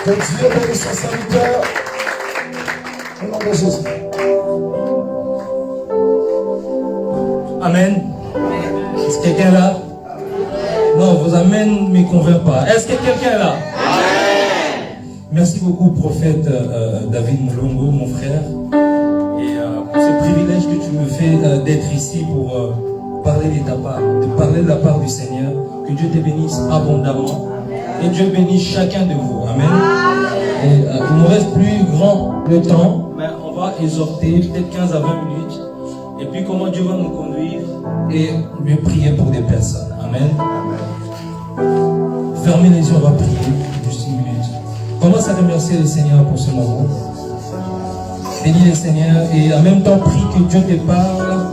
Que Dieu bénisse son serviteur. Au nom de Jésus. Amen. Est-ce que quelqu'un est là? Non, vos amens ne me convainc pas. Est-ce que quelqu'un est là? Merci beaucoup, prophète David Moulongo, mon frère, et pour ce privilège que tu me fais d'être ici pour parler de ta part, de parler de la part du Seigneur. Que Dieu te bénisse abondamment et Dieu bénisse chacun de vous. Amen. Et, il ne reste plus grand le temps, mais on va exhorter peut-être 15 à 20 minutes. Et puis comment Dieu va nous conduire et mieux prier pour des personnes. Amen. Fermez les yeux, on va prier juste une minute. Commence à remercier le Seigneur pour ce moment. Bénis le Seigneur et en même temps prie que Dieu te parle.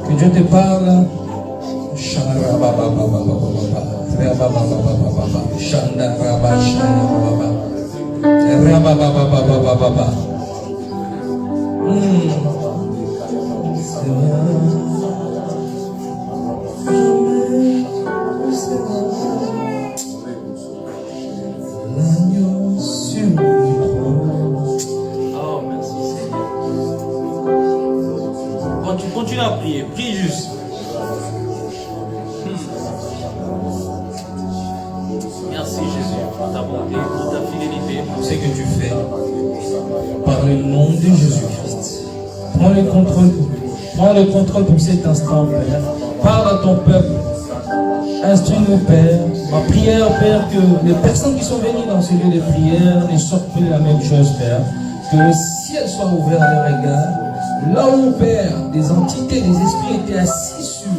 Que Dieu te parle. Continue à prier, prie juste. Merci Jésus pour ta bonté, pour ta fidélité, pour ce que tu fais. Par le nom de Jésus-Christ. Prends le contrôle pour cet instant, Père. Parle à ton peuple. Instruis-nous, Père. Ma prière, Père, que les personnes qui sont venues dans ce lieu de prière ne sortent plus la même chose, Père. Que le ciel soit ouvert à leur égard. Là où, Père, des entités, des esprits étaient assis sur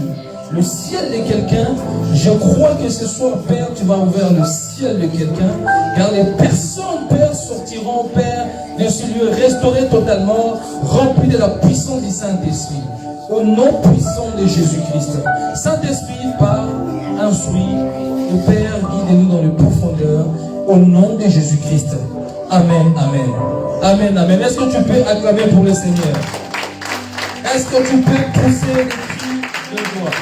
le ciel de quelqu'un, je crois que ce soir, Père, tu vas ouvrir le ciel de quelqu'un, car les personnes, Père, sortiront, Père, de ce lieu restauré totalement, rempli de la puissance du Saint-Esprit. Au nom puissant de Jésus-Christ. Saint-Esprit, parle, instruis, et Père, guide-nous dans les profondeurs, au nom de Jésus-Christ. Amen, amen. Amen, amen. Est-ce que tu peux acclamer pour le Seigneur? Est-ce que tu peux pousser les cris de joie?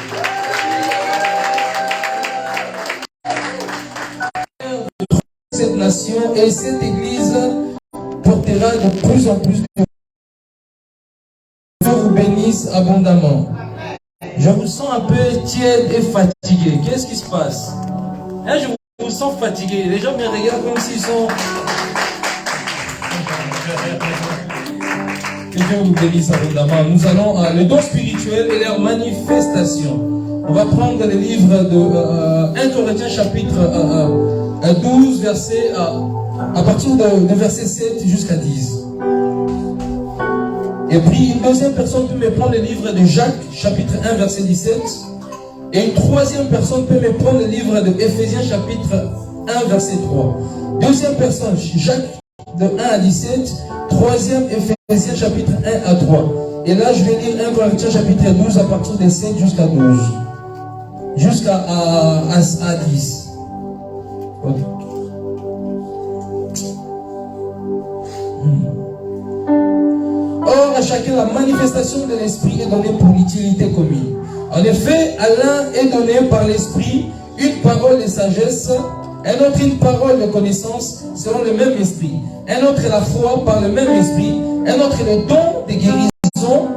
Cette nation et cette église portera de plus en plus de Dieu vous bénisse abondamment. Je vous sens un peu tiède et fatigué. Qu'est-ce qui se passe? Je vous sens fatigué. Les gens me regardent comme s'ils sont... Que Dieu vous bénisse abondamment. Nous allons à le don spirituel et leur manifestation. On va prendre le livre de 1 Corinthiens chapitre 12, verset, à partir de verset 7 jusqu'à 10. Et puis une deuxième personne peut me prendre le livre de Jacques, chapitre 1, verset 17. Et une troisième personne peut me prendre le livre de Éphésiens, chapitre 1, verset 3. Deuxième personne, Jacques, de 1 à 17. Troisième, Éphésiens, chapitre 1 à 3. Et là, je vais lire 1 Corinthiens, chapitre 12, à partir de 7 jusqu'à 12. Jusqu'à 10. Okay. Or, à chacun, la manifestation de l'Esprit est donnée pour l'utilité commune. En effet, à l'un est donné par l'Esprit une parole de sagesse, un autre une parole de connaissance selon le même Esprit, un autre la foi par le même Esprit, un autre le don de guérison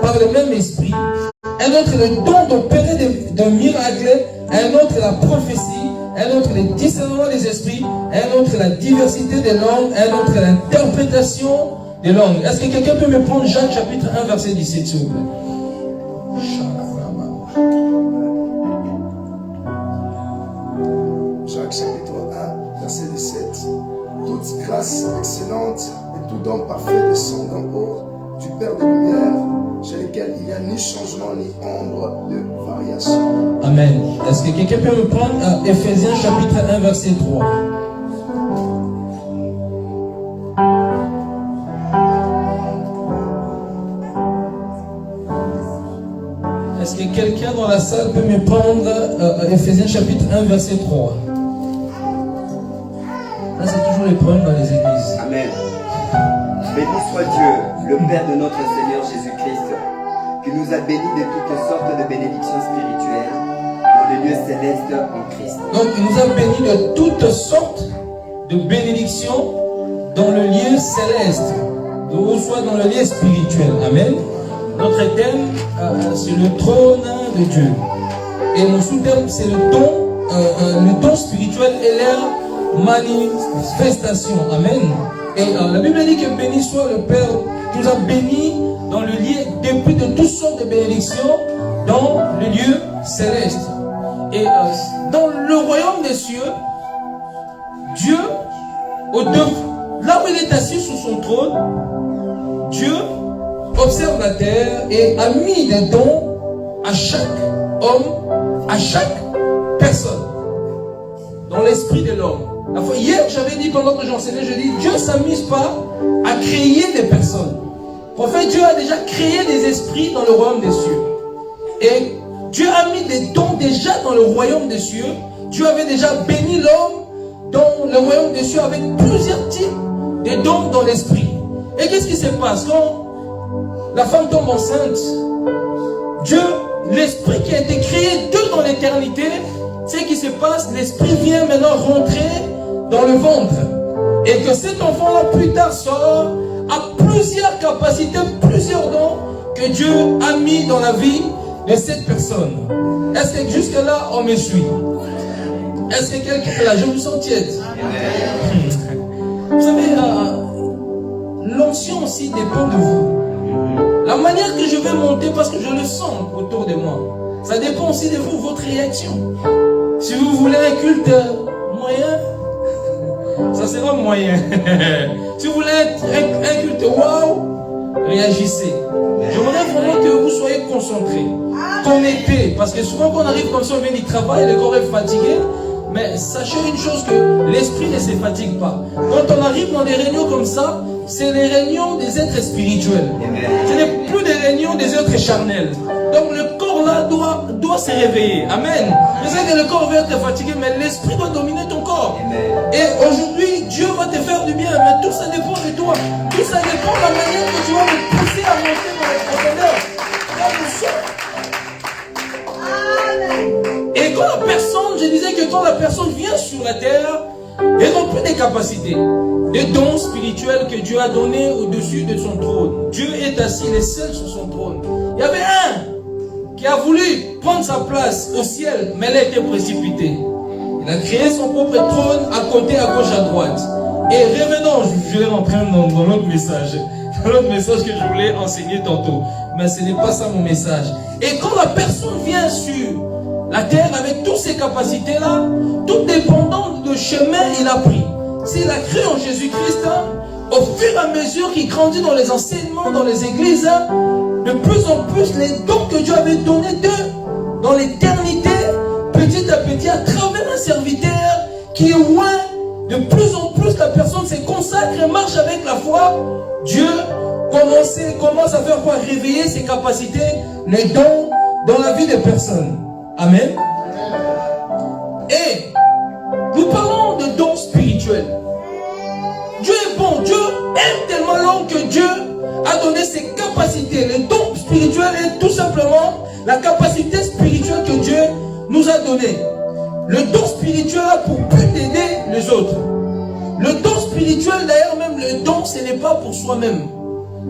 par le même Esprit, un autre le don d'opérer de miracles, un autre la prophétie, un autre le discernement des esprits, un autre la diversité des langues, un autre l'interprétation des langues. Est-ce que quelqu'un peut me prendre Jacques chapitre 1 verset 17 s'il vous plaît? Jacques chapitre 1 verset 17. Toute grâce excellente et tout don parfait descend d'en haut du Père de lumière, chez lequel il n'y a ni changement ni ombre de variation. Amen. Est-ce que quelqu'un peut me prendre Éphésiens chapitre 1 verset 3? Est-ce que quelqu'un dans la salle peut me prendre Éphésiens chapitre 1 verset 3? Là c'est toujours les problèmes dans les églises. Amen. Béni soit Dieu, le Père de notre Seigneur Jésus-Christ, qui nous a bénis de toutes sortes de bénédictions spirituelles dans les lieux célestes en Christ. Donc il nous a bénis de toutes sortes de bénédiction dans le lieu céleste, ou soit dans le lieu spirituel. Amen. Notre thème, c'est le trône de Dieu. Et mon sous-thème, c'est le don spirituel et leur manifestation. Amen. Et la Bible dit que béni soit le Père, qui nous a bénis dans le lieu, depuis de toutes sortes de bénédictions, dans le lieu céleste. Et dans le royaume des cieux, Dieu, là où il est assis sur son trône, Dieu observe la terre et a mis des dons à chaque homme, à chaque personne, dans l'esprit de l'homme. Hier, j'avais dit, pendant que j'enseignais, je dis, Dieu ne s'amuse pas à créer des personnes. En fait, Dieu a déjà créé des esprits dans le royaume des cieux. Et Dieu a mis des dons déjà dans le royaume des cieux. Dieu avait déjà béni l'homme dans le royaume des cieux avec plusieurs types de dons dans l'esprit. Et qu'est-ce qui se passe quand la femme tombe enceinte? Dieu, l'esprit qui a été créé d'eux dans l'éternité, c'est ce qui se passe, l'esprit vient maintenant rentrer dans le ventre. Et que cet enfant-là, plus tard, sort à plusieurs capacités, plusieurs dons que Dieu a mis dans la vie de cette personne. Est-ce que jusque-là, on me suit? Est-ce que quelqu'un est là? Je vous sens tiède. Vous savez, l'onction aussi dépend de vous. La manière que je vais monter, parce que je le sens autour de moi, ça dépend aussi de vous, votre réaction. Si vous voulez un culte moyen, ça sera moyen. Si vous voulez un culte waouh, réagissez. J'aimerais vraiment que vous soyez concentrés, connectés, parce que souvent quand on arrive comme ça, on vient du travail, le corps est fatigué. Mais sachez une chose, que l'esprit ne se fatigue pas. Quand on arrive dans des réunions comme ça, c'est les réunions des êtres spirituels. Ce n'est plus des réunions des êtres charnels. Donc le corps là doit se réveiller. Amen. Je sais que le corps va être fatigué, mais l'esprit doit dominer ton corps. Et aujourd'hui, Dieu va te faire du bien. Mais tout ça dépend de toi. Tout ça dépend de la manière que tu vas me pousser à monter dans les profondeurs. Et quand la personne, je disais que quand la personne vient sur la terre, elle n'a plus de capacités, des dons spirituels que Dieu a donnés au-dessus de son trône. Dieu est assis, il est seul sur son trône. Il y avait un qui a voulu prendre sa place au ciel, mais elle a été précipitée. Il a créé son propre trône à côté, à gauche, à droite. Et revenons, je vais rentrer dans l'autre message. Dans l'autre message que je voulais enseigner tantôt. Mais ce n'est pas ça mon message. Et quand la personne vient sur la terre avec toutes ces capacités-là, tout dépendant du chemin il a pris. S'il a cru en Jésus-Christ, au fur et à mesure qu'il grandit dans les enseignements, dans les églises, de plus en plus les dons que Dieu avait donnés d'eux dans l'éternité, petit à petit, à travers un serviteur qui est loin, de plus en plus la personne se consacre et marche avec la foi. Dieu commence à faire quoi? Réveiller ses capacités, les dons dans la vie des personnes. Amen. Et nous parlons de dons spirituels. Dieu est bon. Dieu aime tellement l'homme que Dieu a donné ses capacités. Les dons spirituels est tout simplement la capacité spirituelle que Dieu nous a donnée. Le don spirituel a pour but d'aider les autres. Le don spirituel, d'ailleurs, même le don, ce n'est pas pour soi-même.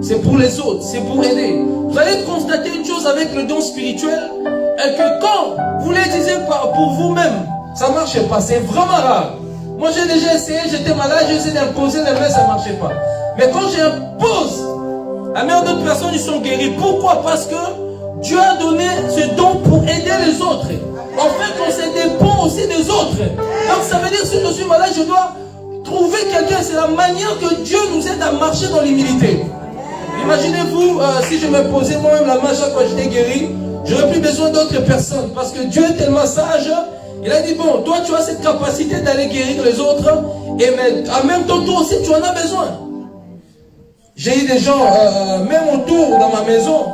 C'est pour les autres, c'est pour aider. Vous allez constater une chose avec le don spirituel, et que quand vous l'utilisez pour vous-même, ça ne marche pas, c'est vraiment rare. Moi j'ai déjà essayé, j'étais malade, j'ai essayé d'imposer les mains, ça ne marchait pas. Mais quand j'impose, la main d'autres personnes, ils sont guéris. Pourquoi? Parce que Dieu a donné ce don pour aider les autres. En fait, on se dépend aussi des autres. Donc ça veut dire que si je suis malade, je dois trouver quelqu'un. C'est la manière que Dieu nous aide à marcher dans l'humilité. Imaginez-vous, si je me posais moi-même la main chaque fois que j'étais guéri, j'aurais plus besoin d'autres personnes. Parce que Dieu est tellement sage, il a dit, bon, toi tu as cette capacité d'aller guérir les autres, et en même temps toi aussi tu en as besoin. J'ai eu des gens, même autour dans ma maison,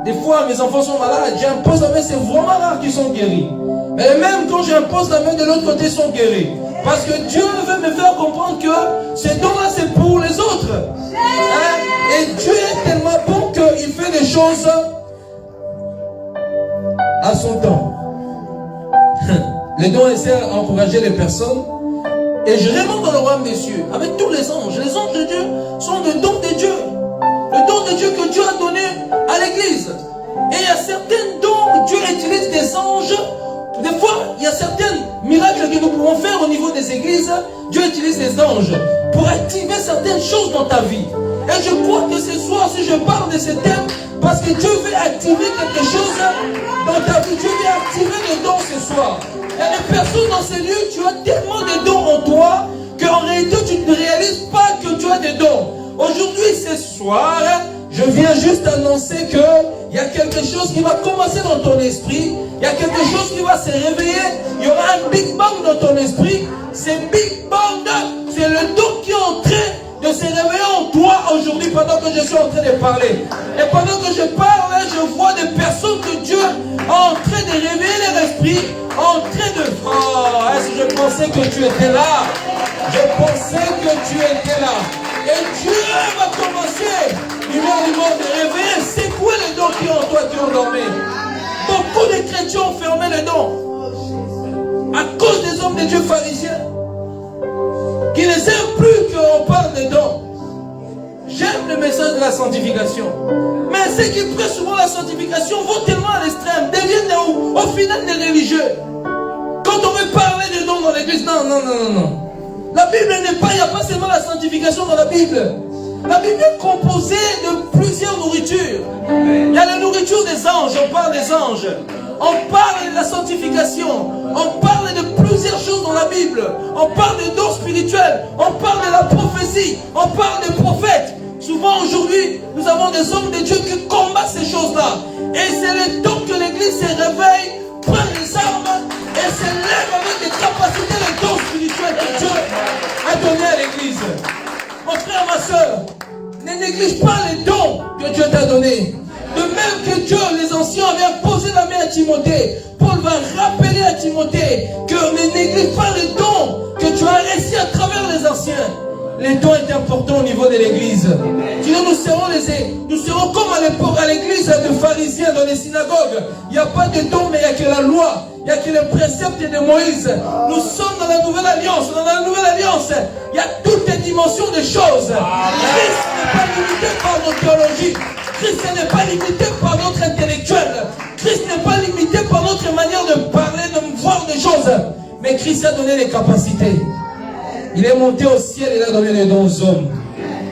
des fois mes enfants sont malades, j'impose la main, c'est vraiment rare qu'ils sont guéris. Mais même quand j'impose la main de l'autre côté, ils sont guéris. Parce que Dieu veut me faire comprendre que ce don-là c'est pour les autres. Et Dieu est tellement bon qu'il fait des choses à son temps. Le don essaie d'encourager les personnes Et je remonte dans le royaume des cieux avec tous les anges. Les anges de Dieu sont le don de Dieu. Le don de Dieu que Dieu a donné à l'église. Et il y a certains dons, Dieu utilise des anges. Des fois, il y a certains miracles que nous pouvons faire au niveau des églises. Dieu utilise les anges pour activer certaines choses dans ta vie. Et je crois que ce soir, si je parle de ce thème, parce que Dieu veut activer quelque chose dans ta vie. Dieu veut activer des dons ce soir. Il y a des personnes dans ces lieux, tu as tellement de dons en toi qu'en réalité, tu ne réalises pas que tu as des dons. Aujourd'hui, ce soir, je viens juste annoncer qu'il y a quelque chose qui va commencer dans ton esprit. Il y a quelque chose qui va se réveiller. Il y aura un Big Bang dans ton esprit. C'est Big Bang, c'est le don qui est en train de se réveiller en toi aujourd'hui pendant que je suis en train de parler. Et pendant que je parle, je vois des personnes que Dieu est en train de réveiller leur esprit, en train de... Oh, est-ce que je pensais que tu étais là? Je pensais que tu étais là. Et Dieu va commencer, du monde de réveiller. C'est quoi le don qui est en toi qui est endormi? Beaucoup de chrétiens ont fermé le don à cause des hommes de Dieu pharisiens qui ne savent plus qu'on parle de dons. J'aime le message de la sanctification, mais ceux qui prêchent souvent la sanctification vont tellement à l'extrême, deviennent au final des religieux. Quand on veut parler de dons dans l'église, non. La Bible n'est pas, il n'y a pas seulement la sanctification dans la Bible. La Bible est composée de plusieurs nourritures. Il y a la nourriture des anges, on parle des anges. On parle de la sanctification. On parle de plusieurs choses dans la Bible. On parle de dons spirituels. On parle de la prophétie. On parle des prophètes. Souvent aujourd'hui, nous avons des hommes de Dieu qui combattent ces choses-là. Et c'est le temps que l'église se réveille, prend les armes et se lève avec des capacités de dons spirituels que Dieu a donné à l'église. Mon frère, ma soeur, ne néglige pas les dons que Dieu t'a donnés. De même que Dieu, les anciens avaient posé la main à Timothée, Paul va rappeler à Timothée que ne néglige pas les dons que tu as reçus à travers les anciens. Les dons est important au niveau de l'église. Sinon nous serons comme à l'époque à l'église de pharisiens dans les synagogues. Il n'y a pas de dons, mais il n'y a que la loi. Il n'y a que les préceptes de Moïse. Nous sommes dans la nouvelle alliance. Dans la nouvelle alliance, il y a toutes les dimensions des choses. Christ n'est pas limité par notre théologie. Christ n'est pas limité par notre intellectuel. Christ n'est pas limité par notre manière de parler, de voir des choses. Mais Christ a donné les capacités. Il est monté au ciel et il a donné les dons aux hommes.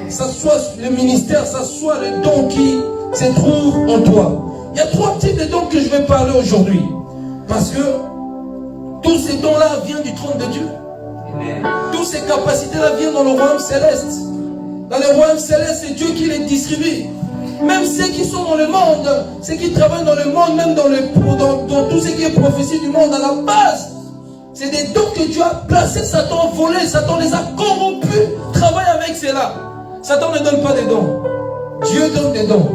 Ça soit le ministère, ça soit le don qui se trouve en toi. Il y a 3 types de dons que je vais parler aujourd'hui. Parce que tous ces dons-là viennent du trône de Dieu. Toutes ces capacités-là viennent dans le royaume céleste. Dans le royaume céleste, c'est Dieu qui les distribue. Même ceux qui sont dans le monde, ceux qui travaillent dans le monde, même dans tout ce qui est prophétie du monde, à la base, c'est des dons que Dieu a placés. Satan a volé, Satan les a corrompus. Travaille avec cela. Satan ne donne pas des dons. Dieu donne des dons.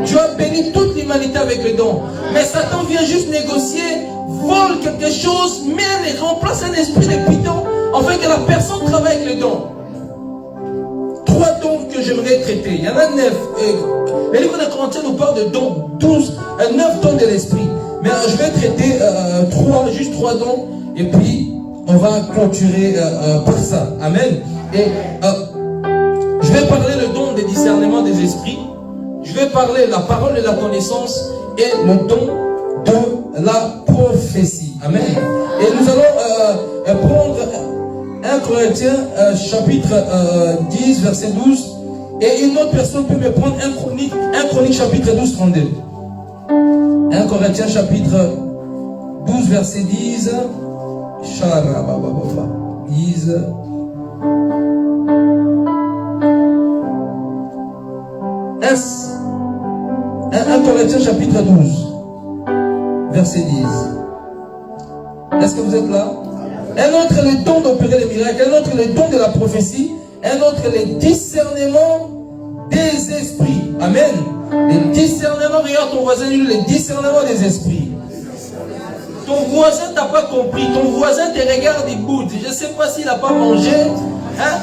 Dieu a béni toute l'humanité avec les dons. Mais Satan vient juste négocier, vole quelque chose, mais remplace un esprit de bidon, afin que la personne travaille avec les dons. 3 dons que j'aimerais traiter. Il y en a 9. Le livre de Corinthiens nous parle de dons. 9 dons de l'esprit. Mais je vais traiter juste 3 dons. Et puis, on va clôturer par ça. Amen. Et je vais parler le don des discernements des esprits. Je vais parler la parole de la connaissance et le don de la prophétie. Amen. Et nous allons prendre 1 Corinthiens chapitre 10 verset 12. Et une autre personne peut me prendre 1 Chronique chapitre 12 32. 1 Corinthiens chapitre 12 verset 10. 10. 1 Corinthiens chapitre 12 verset 10. Est-ce que vous êtes là? Un autre le don d'opérer les miracles, un autre le don de la prophétie, un autre le discernement des esprits. Amen. Le discernement, regarde ton voisin, le discernement des esprits. Ton voisin t'a pas compris, ton voisin te regarde, il boude. Je ne sais pas s'il n'a pas mangé. Hein?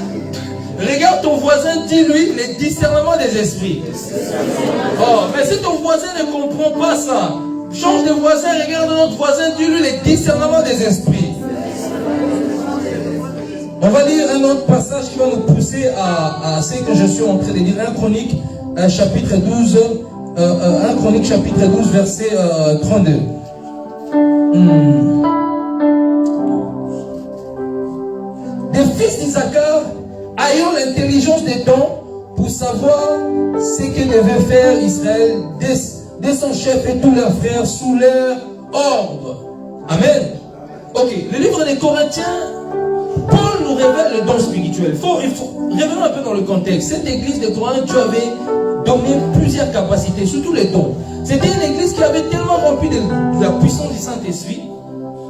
Regarde ton voisin, dis-lui le discernement des esprits. Oh, mais si ton voisin ne comprend pas ça, change de voisin, regarde notre voisin, dis-lui le discernement des esprits. On va lire un autre passage qui va nous pousser à ce que je suis en train de lire. 1 Chronique chapitre 12, 1 Chronique chapitre 12, verset 32. Des fils d'Issachar ayant l'intelligence des temps pour savoir ce que devait faire Israël dès son chef et tous leurs frères sous leur ordre. Amen. Ok, le livre des Corinthiens, Paul nous révèle le don spirituel. Revenons un peu dans le contexte. Cette église de Corinthe, Dieu avait donné plusieurs capacités, surtout les dons. C'était une église qui avait tellement rempli de la puissance du Saint-Esprit,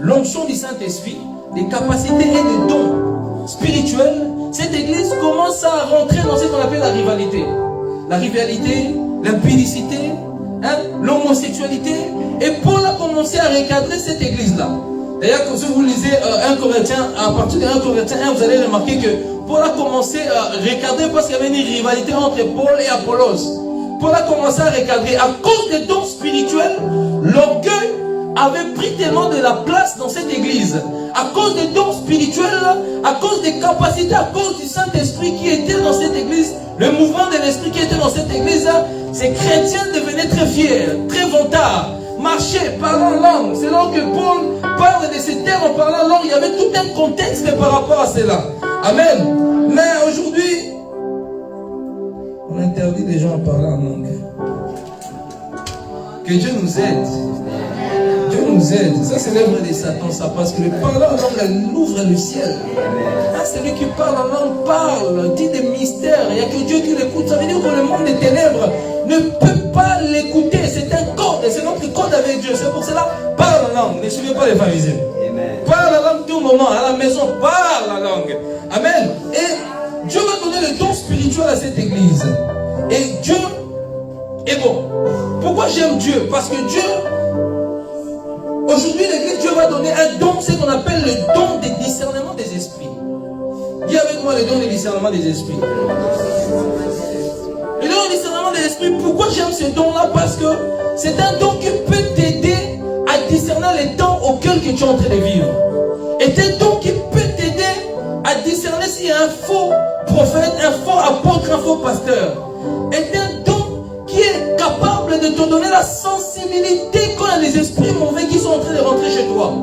l'onction du Saint-Esprit, des capacités et des dons spirituels. Cette église commence à rentrer dans ce qu'on appelle la rivalité. La rivalité, l'impudicité, l'homosexualité. Et Paul a commencé à recadrer cette église-là. D'ailleurs, si vous lisez 1 Corinthiens, à partir de 1 Corinthiens 1, vous allez remarquer que Paul a commencé à recadrer parce qu'il y avait une rivalité entre Paul et Apollos. Paul a commencé à recadrer. À cause des dons spirituels, l'orgueil avait pris tellement de la place dans cette église. À cause des dons spirituels, à cause des capacités, à cause du Saint-Esprit qui était dans cette église, le mouvement de l'Esprit qui était dans cette église, ces chrétiens devenaient très fiers, très vantards, marchaient, parlant langue. C'est là que Paul parle de ces termes en parlant langue. Il y avait tout un contexte par rapport à cela. Amen. Mais aujourd'hui, on interdit les gens à parler en langue. Que Dieu nous aide. Dieu nous aide. Ça, c'est l'œuvre de Satan, ça. Parce que le parler en langue, elle ouvre le ciel. Ah, celui qui parle en langue parle, dit des mystères. Il n'y a que Dieu qui l'écoute. Ça veut dire que le monde des ténèbres ne peut pas l'écouter. C'est un code. C'est notre code avec Dieu. C'est pour cela, parle en langue. Ne suivez pas les pharisiens. Parle la langue tout moment. À la maison, parle la langue. Amen. Et Dieu va donner le don spirituel à cette église. Et Dieu est bon. Pourquoi j'aime Dieu? Parce que Dieu, aujourd'hui, l'église, Dieu va donner un don, c'est ce qu'on appelle le don de discernement des esprits. Dis avec moi le don de discernement des esprits. Le don de discernement des esprits, pourquoi j'aime ce don-là? Parce que c'est un don qui peut t'aider à discerner les temps auxquels que tu es en train de vivre. Et c'est un don qui peut t'aider à discerner s'il y a un faux prophète, un faux apôtre, un faux pasteur. Et c'est un don qui est capable de te donner la sensibilité quand il y a des esprits mauvais qui sont en train de rentrer chez toi.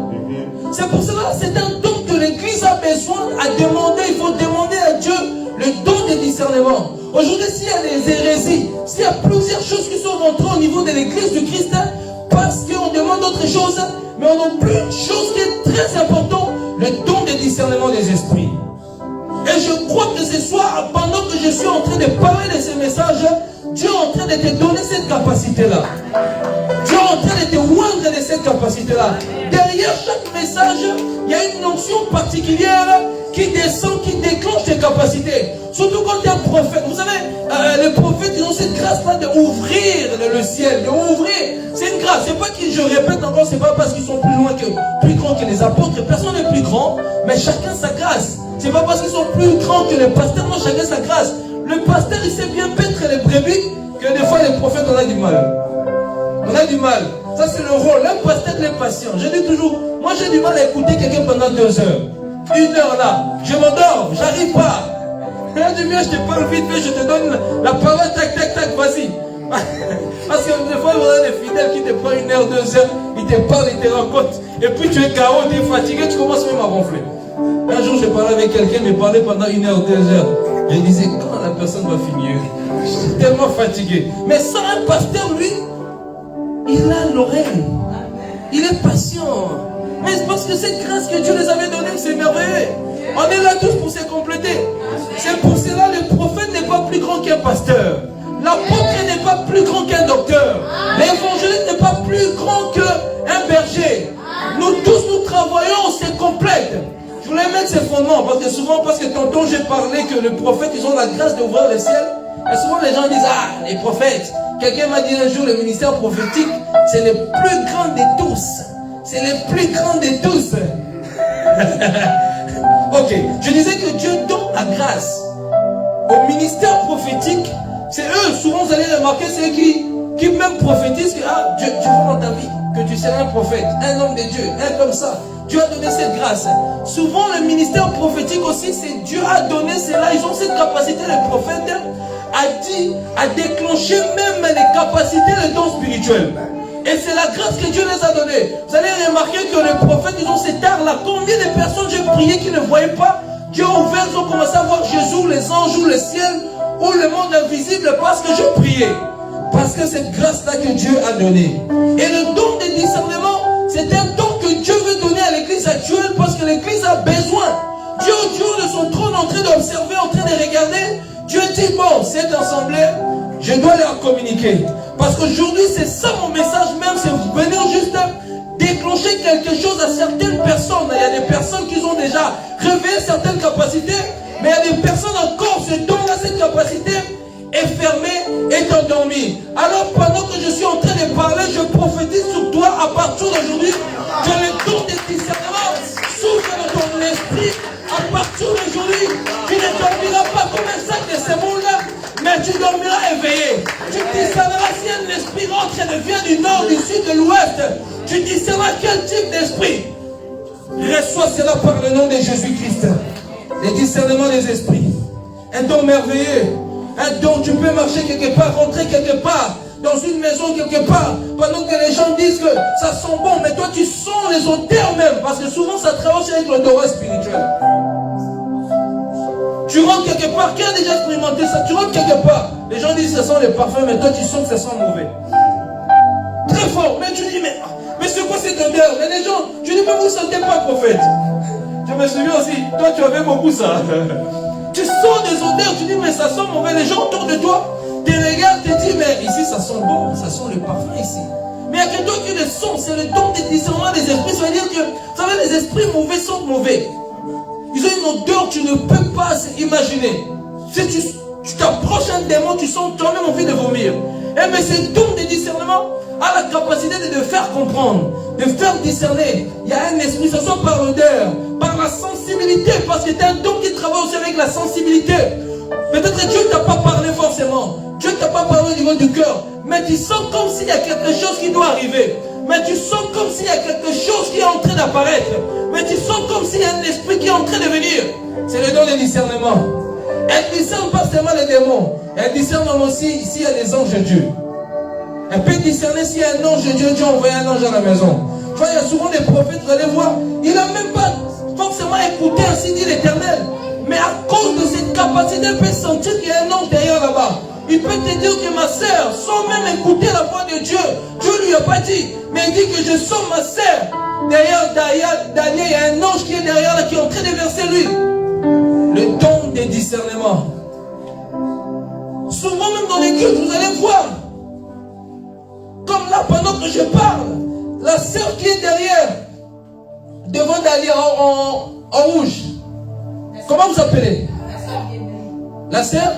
C'est pour cela que c'est un don que l'église a besoin à demander. Il faut demander à Dieu le don de discernement. Aujourd'hui, s'il y a des hérésies, s'il y a plusieurs choses qui sont rentrées au niveau de l'église du Christ, parce qu'on demande autre chose, mais on n'a plus une chose qui est très importante, le don de discernement des esprits. Et je crois que ce soir, pendant que je suis en train de parler de ces messages, Dieu est en train de te donner cette capacité-là. Dieu est en train de te oindre de cette capacité-là. Derrière chaque message, il y a une notion particulière qui descend, qui déclenche tes capacités. Surtout quand tu es un prophète. Vous savez, les prophètes, ils ont cette grâce-là d'ouvrir le ciel, d'ouvrir. C'est une grâce. C'est pas que, je répète encore, c'est pas parce qu'ils sont plus grands que les apôtres. Personne n'est plus grand, mais chacun sa grâce. C'est pas parce qu'ils sont plus grands que les pasteurs, non, chacun sa grâce. Le pasteur, il sait bien paître les brebis, que des fois les prophètes, on a du mal. On a du mal. Ça, c'est le rôle. Un pasteur, il est patient. Je dis toujours, moi, j'ai du mal à écouter quelqu'un pendant 2 heures. 1 heure là. Je m'endors, j'arrive pas. Un demi-heure, je te parle vite fait, je te donne la parole, tac, tac, tac, vas-y. Parce que des fois, on a des fidèles qui te prennent 1 heure, 2 heures, ils te parlent, ils te rencontrent. Et puis tu es KO, tu es fatigué, tu commences même à ronfler. Un jour, je parlais avec quelqu'un, il me parlait pendant 1 heure, 2 heures. Je disais, quand la personne va finir? Je suis tellement fatigué. Mais sans un pasteur, lui, il a l'oreille. Il est patient. Mais c'est parce que cette grâce que Dieu les avait donnée, c'est merveilleux. On est là tous pour se compléter. C'est pour cela que le prophète n'est pas plus grand qu'un pasteur. L'apôtre n'est pas plus grand qu'un docteur. L'évangéliste n'est pas plus grand qu'un berger. Nous tous, nous travaillons, c'est complète. Je voulais mettre ces fondements parce que tantôt j'ai parlé que les prophètes, ils ont la grâce d'ouvrir le ciel. Et souvent les gens disent, ah, les prophètes. Quelqu'un m'a dit un jour, le ministère prophétique, c'est le plus grand de tous. C'est le plus grand de tous. Ok, je disais que Dieu donne la grâce au ministère prophétique. C'est eux, souvent vous allez remarquer, c'est eux qui même prophétisent que ah, Dieu voit dans ta vie que tu seras un prophète, un homme de Dieu, un comme ça. Dieu a donné cette grâce. Souvent, le ministère prophétique aussi, c'est Dieu a donné cela. Ils ont cette capacité, les prophètes, à déclencher même les capacités, les dons spirituels. Et c'est la grâce que Dieu les a donnée. Vous allez remarquer que les prophètes, ils ont cet art-là. Combien de personnes j'ai prié qui ne voyaient pas? Dieu a ouvert, ils ont commencé à voir Jésus, les anges, ou le ciel, ou le monde invisible parce que je priais. Parce que cette grâce-là que Dieu a donnée. Et le don de discernement, c'est un don que Dieu veut donner à l'église actuelle parce que l'église a besoin. Dieu au haut de son trône en train d'observer, en train de regarder. Dieu dit, bon, cette assemblée, je dois leur communiquer. Parce qu'aujourd'hui, c'est ça mon message même, c'est venir juste déclencher quelque chose à certaines personnes. Il y a des personnes qui ont déjà révélé certaines capacités, mais il y a des personnes encore, ce don-là, cette capacité est fermée, est endormie. Alors pendant que je suis en train de parler, je prophétise sur toi à partir d'aujourd'hui que le don de discernement s'ouvre dans ton esprit. À partir d'aujourd'hui, tu ne dormiras pas comme un sac de semoule, mais tu dormiras éveillé. Tu discerneras si un esprit rentre et vient du nord, du sud, de l'ouest. Tu discerneras quel type d'esprit. Reçois cela par le nom de Jésus-Christ. Le discernement des esprits. Un don merveilleux. Un don, tu peux marcher quelque part, rentrer quelque part, dans une maison quelque part, pendant que les gens disent que ça sent bon, mais toi tu sens les odeurs même, parce que souvent ça travaille aussi avec l'odorat spirituel. Tu rentres quelque part, qui a déjà expérimenté ça? Tu rentres quelque part, les gens disent que ça sent les parfums, mais toi tu sens que ça sent mauvais. Très fort, mais tu dis, mais c'est quoi cette odeur? Mais les gens, tu dis, mais vous ne sentez pas, prophète. Je me souviens aussi, toi tu avais beaucoup ça. Tu sens des odeurs, tu dis, mais ça sent mauvais. Les gens autour de toi te regardent, te disent, mais ici ça sent bon, ça sent le parfum ici. Mais il y a que toi qui le sens, c'est le don de discernement des esprits. Ça veut dire que, vous savez, les esprits mauvais sont mauvais. Ils ont une odeur que tu ne peux pas imaginer. Si tu t'approches un démon, tu sens toi-même envie de vomir. Et mais ce don de discernement a la capacité de te faire comprendre, de faire discerner. Il y a un esprit, ce soit par l'odeur, par la sensibilité, parce que c'est un don qui travaille aussi avec la sensibilité. Peut-être que Dieu ne t'a pas parlé forcément, Dieu ne t'a pas parlé au niveau du cœur, mais tu sens comme s'il y a quelque chose qui doit arriver. Mais tu sens comme s'il y a quelque chose qui est en train d'apparaître. Mais tu sens comme s'il y a un esprit qui est en train de venir. C'est le don de discernement. Elle discerne pas seulement les démons, elle discerne aussi s'il y a des anges de Dieu. Elle peut discerner s'il y a un ange de Dieu, Dieu a envoyé un ange à la maison. Tu vois, il y a souvent des prophètes, vous allez voir, il n'a même pas forcément écouté ainsi dit l'Éternel. Mais à cause de cette capacité, il peut sentir qu'il y a un ange derrière là-bas. Il peut te dire que ma sœur, sans même écouter la voix de Dieu, Dieu ne lui a pas dit, mais il dit que je sens ma sœur. Derrière Daniel, il y a un ange qui est derrière là, qui est en train de verser lui. Le don des discernements. Souvent même dans les cultes, vous allez voir, comme là, pendant que je parle, la sœur qui est derrière, devant Daniel en rouge. Comment vous appelez? La sœur?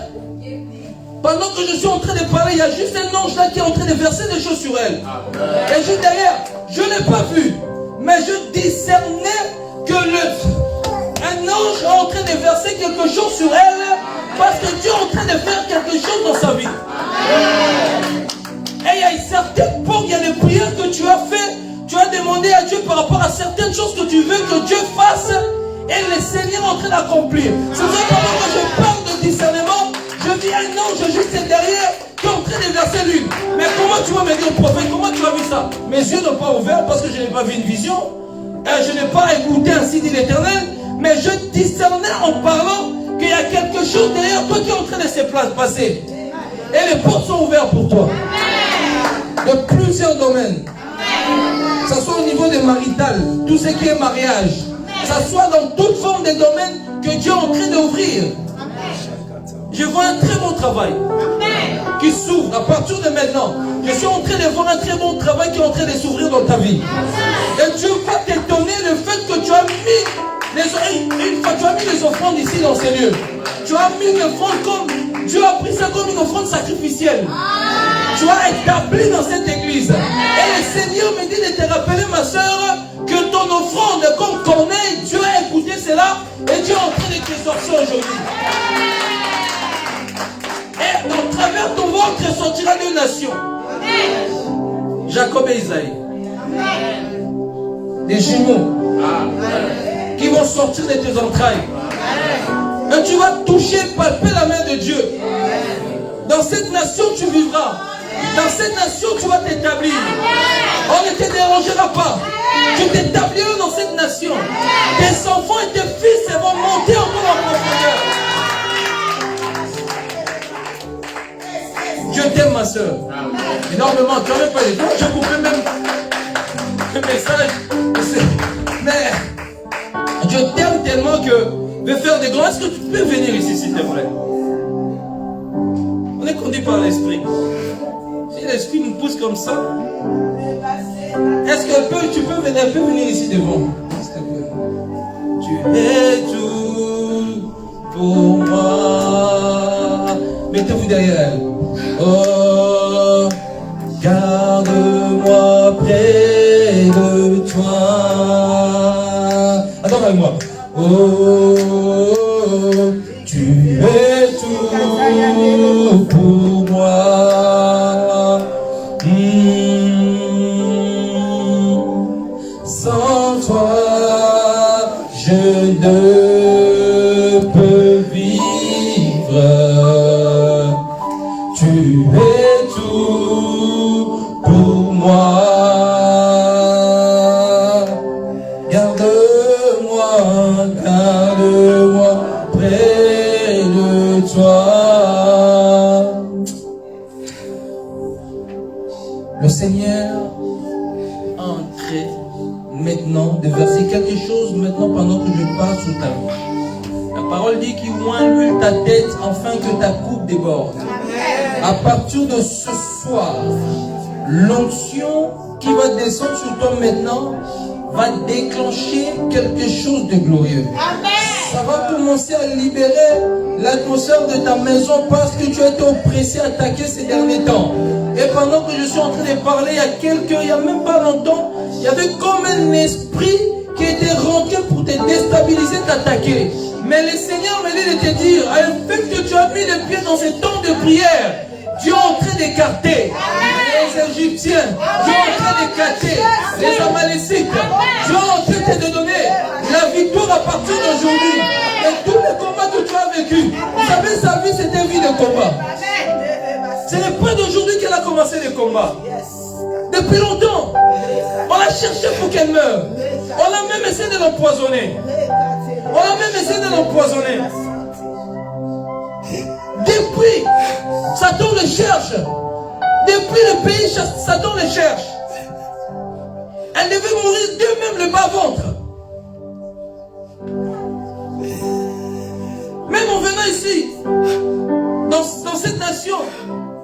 Pendant que je suis en train de parler, il y a juste un ange là qui est en train de verser des choses sur elle. Et juste derrière, je ne l'ai pas vu, mais je discernais que un ange est en train de verser quelque chose sur elle, parce que Dieu est en train de faire quelque chose dans sa vie. Et il y a une certaine porte, il y a des prières que tu as fait, tu as demandé à Dieu par rapport à certaines choses que tu veux que Dieu fasse, et le Seigneur est en train d'accomplir. C'est pour ça que pendant que je parle de discernement, je vis un ange juste derrière qui est en train de verser l'huile. Mais comment tu vas me dire, prophète, comment tu as vu ça? Mes yeux n'ont pas ouvert parce que je n'ai pas vu une vision. Et je n'ai pas écouté ainsi dit l'Éternel. Mais je discernais en parlant qu'il y a quelque chose derrière toi qui est en train de se passer. Et les portes sont ouvertes pour toi. De plusieurs domaines. Que ce soit au niveau des marital, tout ce qui est mariage. Que ce soit dans toute forme de domaine que Dieu est en train d'ouvrir. Je vois un très bon travail qui s'ouvre à partir de maintenant. Je suis en train de voir un très bon travail qui est en train de s'ouvrir dans ta vie. Et Dieu va t'étonner le fait que tu as mis les offrandes ici dans ces lieux. Tu as mis une offrande comme Dieu a pris ça comme une offrande sacrificielle. Tu as établi dans cette église. Et le Seigneur me dit de te rappeler, ma soeur, que ton offrande, comme Corneille, Dieu a écouté cela et Dieu est en train de t'exorcer aujourd'hui. Et à travers ton ventre sortira deux nations. Jacob et Isaïe. Des jumeaux. qui vont sortir de tes entrailles. Et tu vas toucher, palper la main de Dieu. Dans cette nation, tu vivras. Dans cette nation, tu vas t'établir. On ne te dérangera pas. Tu t'établiras dans cette nation. Tes enfants et tes fils vont monter encore en profondeur. Dieu t'aime, ma soeur. Énormément. Tu n'as même pas les temps. Je coupé même le message. Mais Dieu t'aime tellement que veut faire des grands. Est-ce que tu peux venir ici, s'il te plaît? On est conduit par l'esprit. Si l'esprit nous pousse comme ça, est-ce que tu peux venir ici devant? Tu es tout pour moi. Mettez-vous derrière elle. Oh, garde-moi près de toi. Attends avec moi. Oh, tu es tout pour moi. Sans toi, je ne peux vivre. Tu es tout pour moi. Garde-moi près de toi. Le Seigneur a entré maintenant de verser quelque chose maintenant pendant que je parle sur ta vie. La parole dit qu'il oint l'huile ta tête afin que ta coupe déborde. À partir de ce soir, l'onction qui va descendre sur toi maintenant va déclencher quelque chose de glorieux. Ça va commencer à libérer l'atmosphère de ta maison parce que tu as été oppressé, attaqué ces derniers temps. Et pendant que je suis en train de parler, il y a même pas longtemps, il y avait comme un esprit qui était rentré pour te déstabiliser, t'attaquer. Mais le Seigneur me dit de te dire, à le fait que tu as mis les pieds dans ces temps de prière, Dieu est en train d'écarter les Égyptiens, Dieu est en train d'écarter les Amalécites, Dieu est en train de te donner la victoire à partir d'aujourd'hui. Et tous les combats que tu as vécu, vous savez, sa vie c'était une vie de combat. C'est le point d'aujourd'hui qu'elle a commencé les combats. Depuis longtemps, on l'a cherché pour qu'elle meure. On a même essayé de l'empoisonner. On a même essayé de l'empoisonner. Depuis, Satan le cherche. Depuis le pays, Satan le cherche. Elle devait mourir d'eux-mêmes le bas-ventre. Même en venant ici, dans cette nation,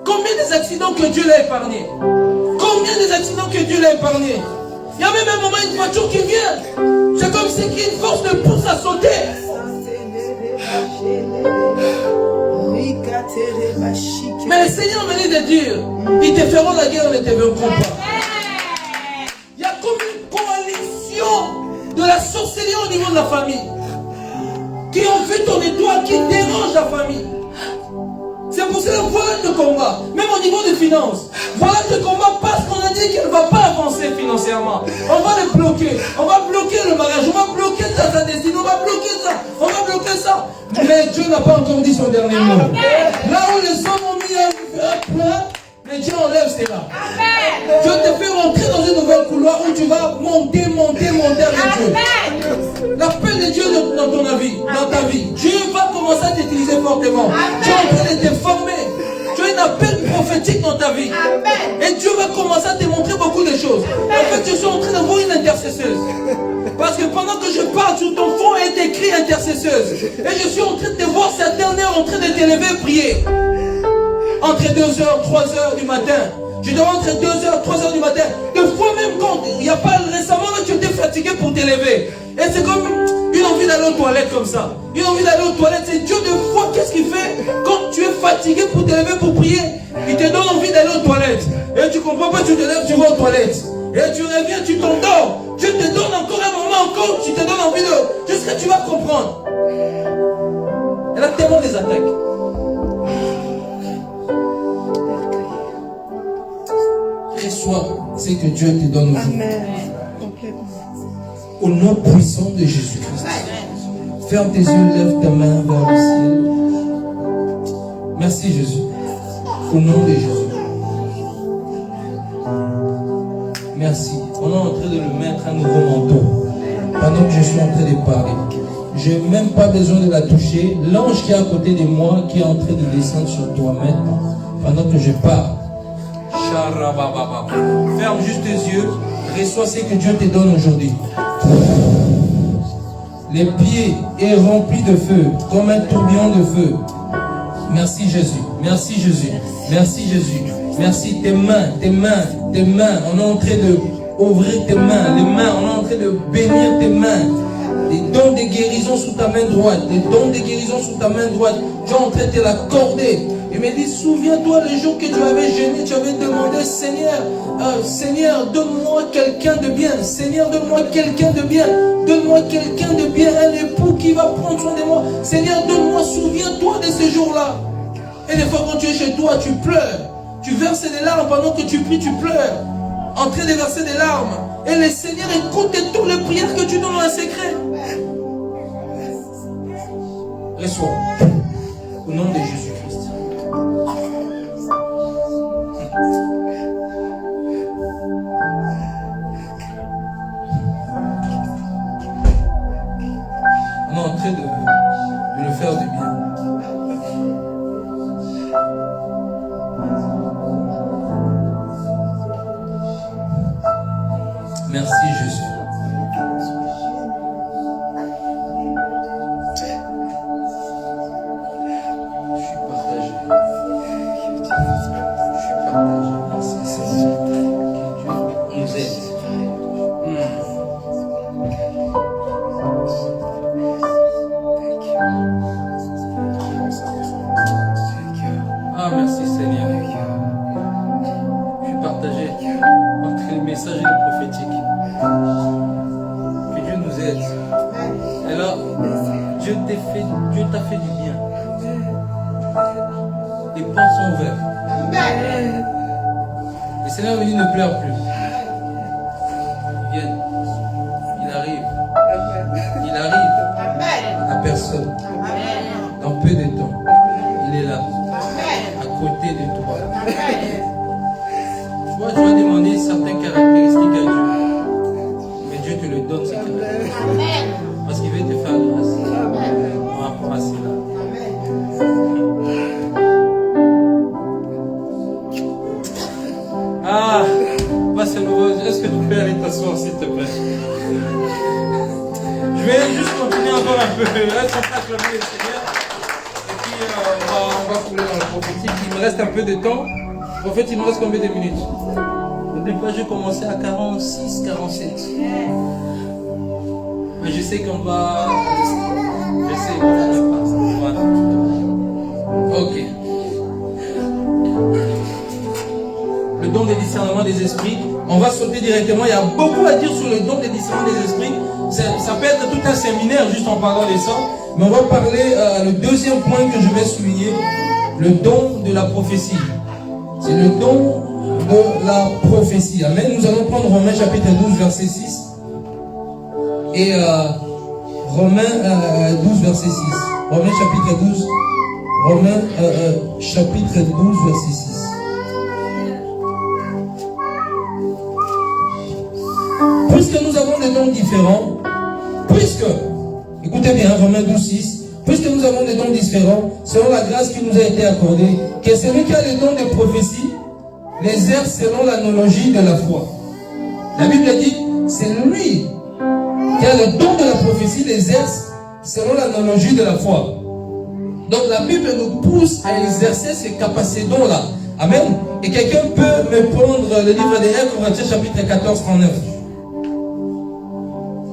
combien des accidents que Dieu l'a épargné? Combien des accidents que Dieu l'a épargné? Il y a même un moment, une voiture qui vient. C'est comme si une force de pousse à sauter. Mais le Seigneur me dit de dire, ils te feront la guerre, ne te vaincront pas. Il y a comme une coalition de la sorcellerie au niveau de la famille. Qui ont fait ton étoile, qui dérange la famille. C'est pour cela, voilà le combat. Même au niveau des finances. Voilà le combat parce qu'on a dit qu'elle ne va pas avancer financièrement. On va le bloquer. On va bloquer le mariage. On va bloquer sa destinée. On va bloquer ça. On va bloquer ça. Mais Dieu n'a pas encore dit son dernier mot. Là où les hommes ont mis un plein, mais Dieu enlève cela. Dieu te fait rentrer dans une nouvelle couloir où tu vas monter avec Dieu. L'appel de Dieu dans ton vie, dans ta vie. Dieu va commencer à t'utiliser fortement. Dieu est en train de te former. Tu as un appel prophétique dans ta vie. Et Dieu va commencer à te montrer beaucoup de choses. En fait, je suis en train de voir une intercesseuse. Parce que pendant que je parle sur ton fond est écrit intercesseuse. Et je suis en train de te voir cette dernière en train de t'élever et prier. Entre 2h, 3h du matin. Je dois entre 2h, 3h du matin. Des fois même quand il n'y a pas récemment là, tu étais fatigué pour t'élever. Et c'est comme une envie d'aller aux toilettes comme ça. Une envie d'aller aux toilettes. C'est Dieu de fois qu'est-ce qu'il fait quand tu es fatigué pour t'élever pour prier. Il te donne envie d'aller aux toilettes. Et tu ne comprends pas, tu te lèves, tu vas aux toilettes. Et tu reviens, tu t'endors. Dieu te donne encore un moment encore. Tu te donnes envie de... Jusqu'à tu vas comprendre. Elle a tellement des attaques. Reçois ce que Dieu te donne aujourd'hui. Amen. Complètement. Au nom puissant de Jésus-Christ. Ferme tes yeux, lève ta main vers le ciel. Merci Jésus. Au nom de Jésus. Merci. On est en train de le mettre un nouveau manteau. Pendant que je suis en train de parler. Je n'ai même pas besoin de la toucher. L'ange qui est à côté de moi, qui est en train de descendre sur toi maintenant. Pendant que je parle. Ferme juste tes yeux. Reçois ce que Dieu te donne aujourd'hui. Les pieds est rempli de feu, comme un tourbillon de feu. Merci Jésus. Merci Jésus. Merci Jésus. Merci tes mains, tes mains, tes mains. On est en train de ouvrir tes mains, les mains. On est en train de bénir tes mains. Les dons de guérison sous ta main droite. Les dons de guérison sous ta main droite. Dieu est en train de l'accorder. Il me dit, souviens-toi le jour que tu avais jeûné, tu avais demandé, Seigneur, Seigneur, donne-moi quelqu'un de bien. Seigneur, donne-moi quelqu'un de bien. Donne-moi quelqu'un de bien, un époux qui va prendre soin de moi. Seigneur, donne-moi, souviens-toi de ce jour-là. Et des fois, quand tu es chez toi, tu pleures. Tu verses des larmes pendant que tu pries, tu pleures. En train de verser des larmes. Et le Seigneur écoute toutes les prières que tu donnes en secret. Reçois. Au nom de Jésus-Christ. On est en train de le faire du bien. Merci Jésus. Je suis partagé. Merci Seigneur. Dieu nous aide. Ah, merci Seigneur. Je suis partagé entre les messages et le prophétique. Que Dieu nous aide. Et là, Dieu t'a fait du bien. Les portes sont ouvertes. Le Seigneur me dit ne pleure plus. Il vient. Il arrive. Il arrive à personne. Dans peu de temps, il est là. À côté de toi. Tu vois, tu vas demander certaines caractéristiques à Dieu. Mais Dieu te le donne, ces caractéristiques. Parce qu'il veut te faire grâce. Par rapport à cela. Ah, c'est nouveau. Est-ce que tu peux aller t'asseoir, s'il te plaît? Je vais juste continuer encore un peu. Là, on va acclamer le Seigneur. Et puis, on va couler dans le prophétique. Il me reste un peu de temps. En fait, il me reste combien de minutes? Au départ, j'ai commencé à 46, 47. Mais je sais qu'on va... Je sais qu'on va pas. Voilà. Ok. Le don des discernements des esprits. On va sauter directement. Il y a beaucoup à dire sur le don des discernements des esprits. Ça peut être tout un séminaire juste en parlant de ça. Mais on va parler, le deuxième point que je vais souligner, le don de la prophétie. C'est le don de la prophétie. Amen. Nous allons prendre Romains chapitre 12, verset 6. Et Romains 12, verset 6. Romains chapitre 12. Romains chapitre 12, verset 6. Puisque nous avons des dons différents, écoutez bien, Romains 12, 6, puisque nous avons des dons différents, selon la grâce qui nous a été accordée, que celui qui a le don de prophétie les exerce selon l'analogie de la foi. La Bible dit, c'est lui qui a le don de la prophétie, les exerce selon l'analogie de la foi. Donc la Bible nous pousse à exercer ces capacités dons-là. Amen. Et quelqu'un peut me prendre le livre de 1 Corinthiens chapitre 14, 39.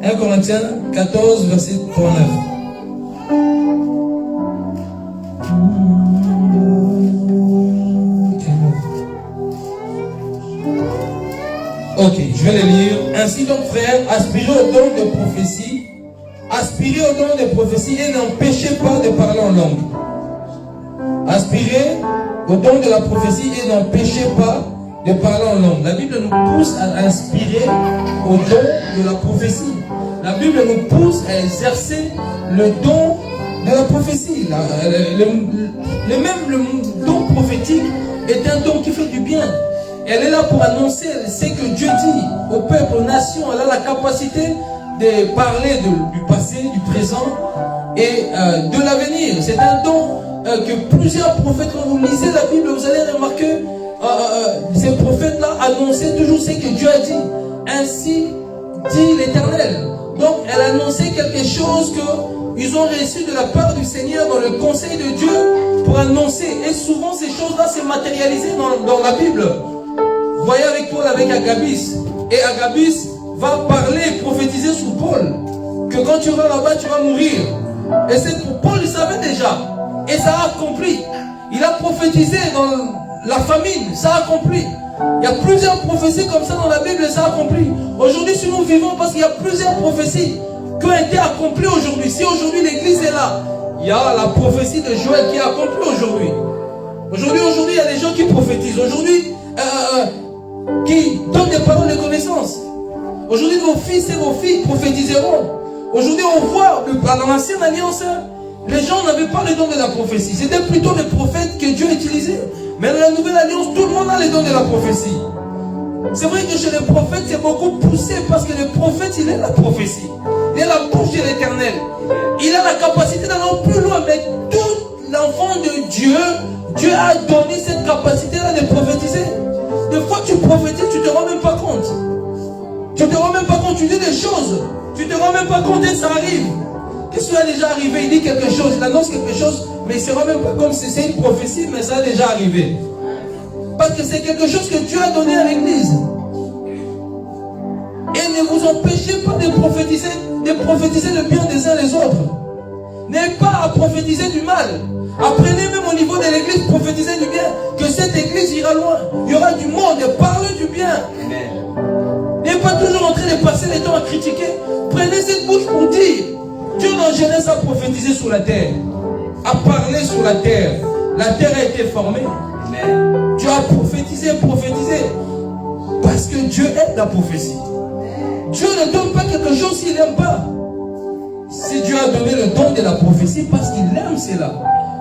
1 Corinthiens 14, verset 39. Ok, je vais le lire. Ainsi donc, frères, aspirez au don de prophétie. Aspirez au don de prophétie et n'empêchez pas de parler en langue. Aspirez au don de la prophétie et n'empêchez pas de parler en langue. La Bible nous pousse à aspirer au don de la prophétie. la Bible nous pousse à exercer le don de la prophétie. Le don prophétique est un don qui fait du bien. Elle est là pour annoncer ce que Dieu dit au peuple, aux nations. Elle a la capacité de parler du passé, du présent et de l'avenir. C'est un don que plusieurs prophètes, quand vous lisez la Bible, vous allez remarquer, ces prophètes-là annonçaient toujours ce que Dieu a dit. Ainsi dit l'Éternel. Donc, elle annonçait quelque chose qu'ils ont reçu de la part du Seigneur dans le conseil de Dieu pour annoncer. Et souvent, ces choses-là s'est matérialisé dans la Bible. Voyez avec Paul, avec Agabus. Et Agabus va parler, prophétiser sur Paul. Que quand tu vas là-bas, tu vas mourir. Et c'est pour Paul, il savait déjà. Et ça a accompli. Il a prophétisé dans la famine. Ça a accompli. Il y a plusieurs prophéties comme ça dans la Bible et ça a accompli. Aujourd'hui, si nous vivons, parce qu'il y a plusieurs prophéties qui ont été accomplies aujourd'hui. Si aujourd'hui l'église est là, il y a la prophétie de Joël qui est accomplie aujourd'hui. Aujourd'hui, il y a des gens qui prophétisent. Aujourd'hui, qui donnent des paroles de connaissance. Aujourd'hui, vos fils et vos filles prophétiseront. Aujourd'hui, on voit, dans l'ancienne alliance, les gens n'avaient pas le don de la prophétie. C'était plutôt les prophètes que Dieu utilisait. Mais dans la nouvelle alliance, tout le monde a le don de la prophétie. C'est vrai que chez les prophètes, c'est beaucoup poussé parce que le prophète, il est la prophétie. Il est la bouche de l'Éternel. Il a la capacité d'aller plus loin. Mais tout l'enfant de Dieu, Dieu a donné cette capacité-là de prophétiser. Des fois, tu prophétises, tu ne te rends même pas compte. Tu ne te rends même pas compte, tu dis des choses. Tu ne te rends même pas compte et ça arrive. Qu'est-ce qui a déjà arrivé? Il dit quelque chose, il annonce quelque chose, mais il ne se rend même pas compte si c'est une prophétie, mais ça a déjà arrivé. Parce que c'est quelque chose que Dieu a donné à l'église. Et ne vous empêchez pas de prophétiser le bien des uns les autres. N'ayez pas à prophétiser du mal. Apprenez même au niveau de l'église, prophétiser du bien. Que cette église ira loin. Il y aura du monde, parlez du bien. N'ayez pas toujours en train de passer le temps à critiquer. Prenez cette bouche pour dire. Dieu dans Genèse a prophétisé sur la terre. A parlé sur la terre. La terre a été formée. Dieu a prophétisé. Parce que Dieu aime la prophétie. Dieu ne donne pas quelque chose s'il n'aime pas. Si Dieu a donné le don de la prophétie, parce qu'il aime cela.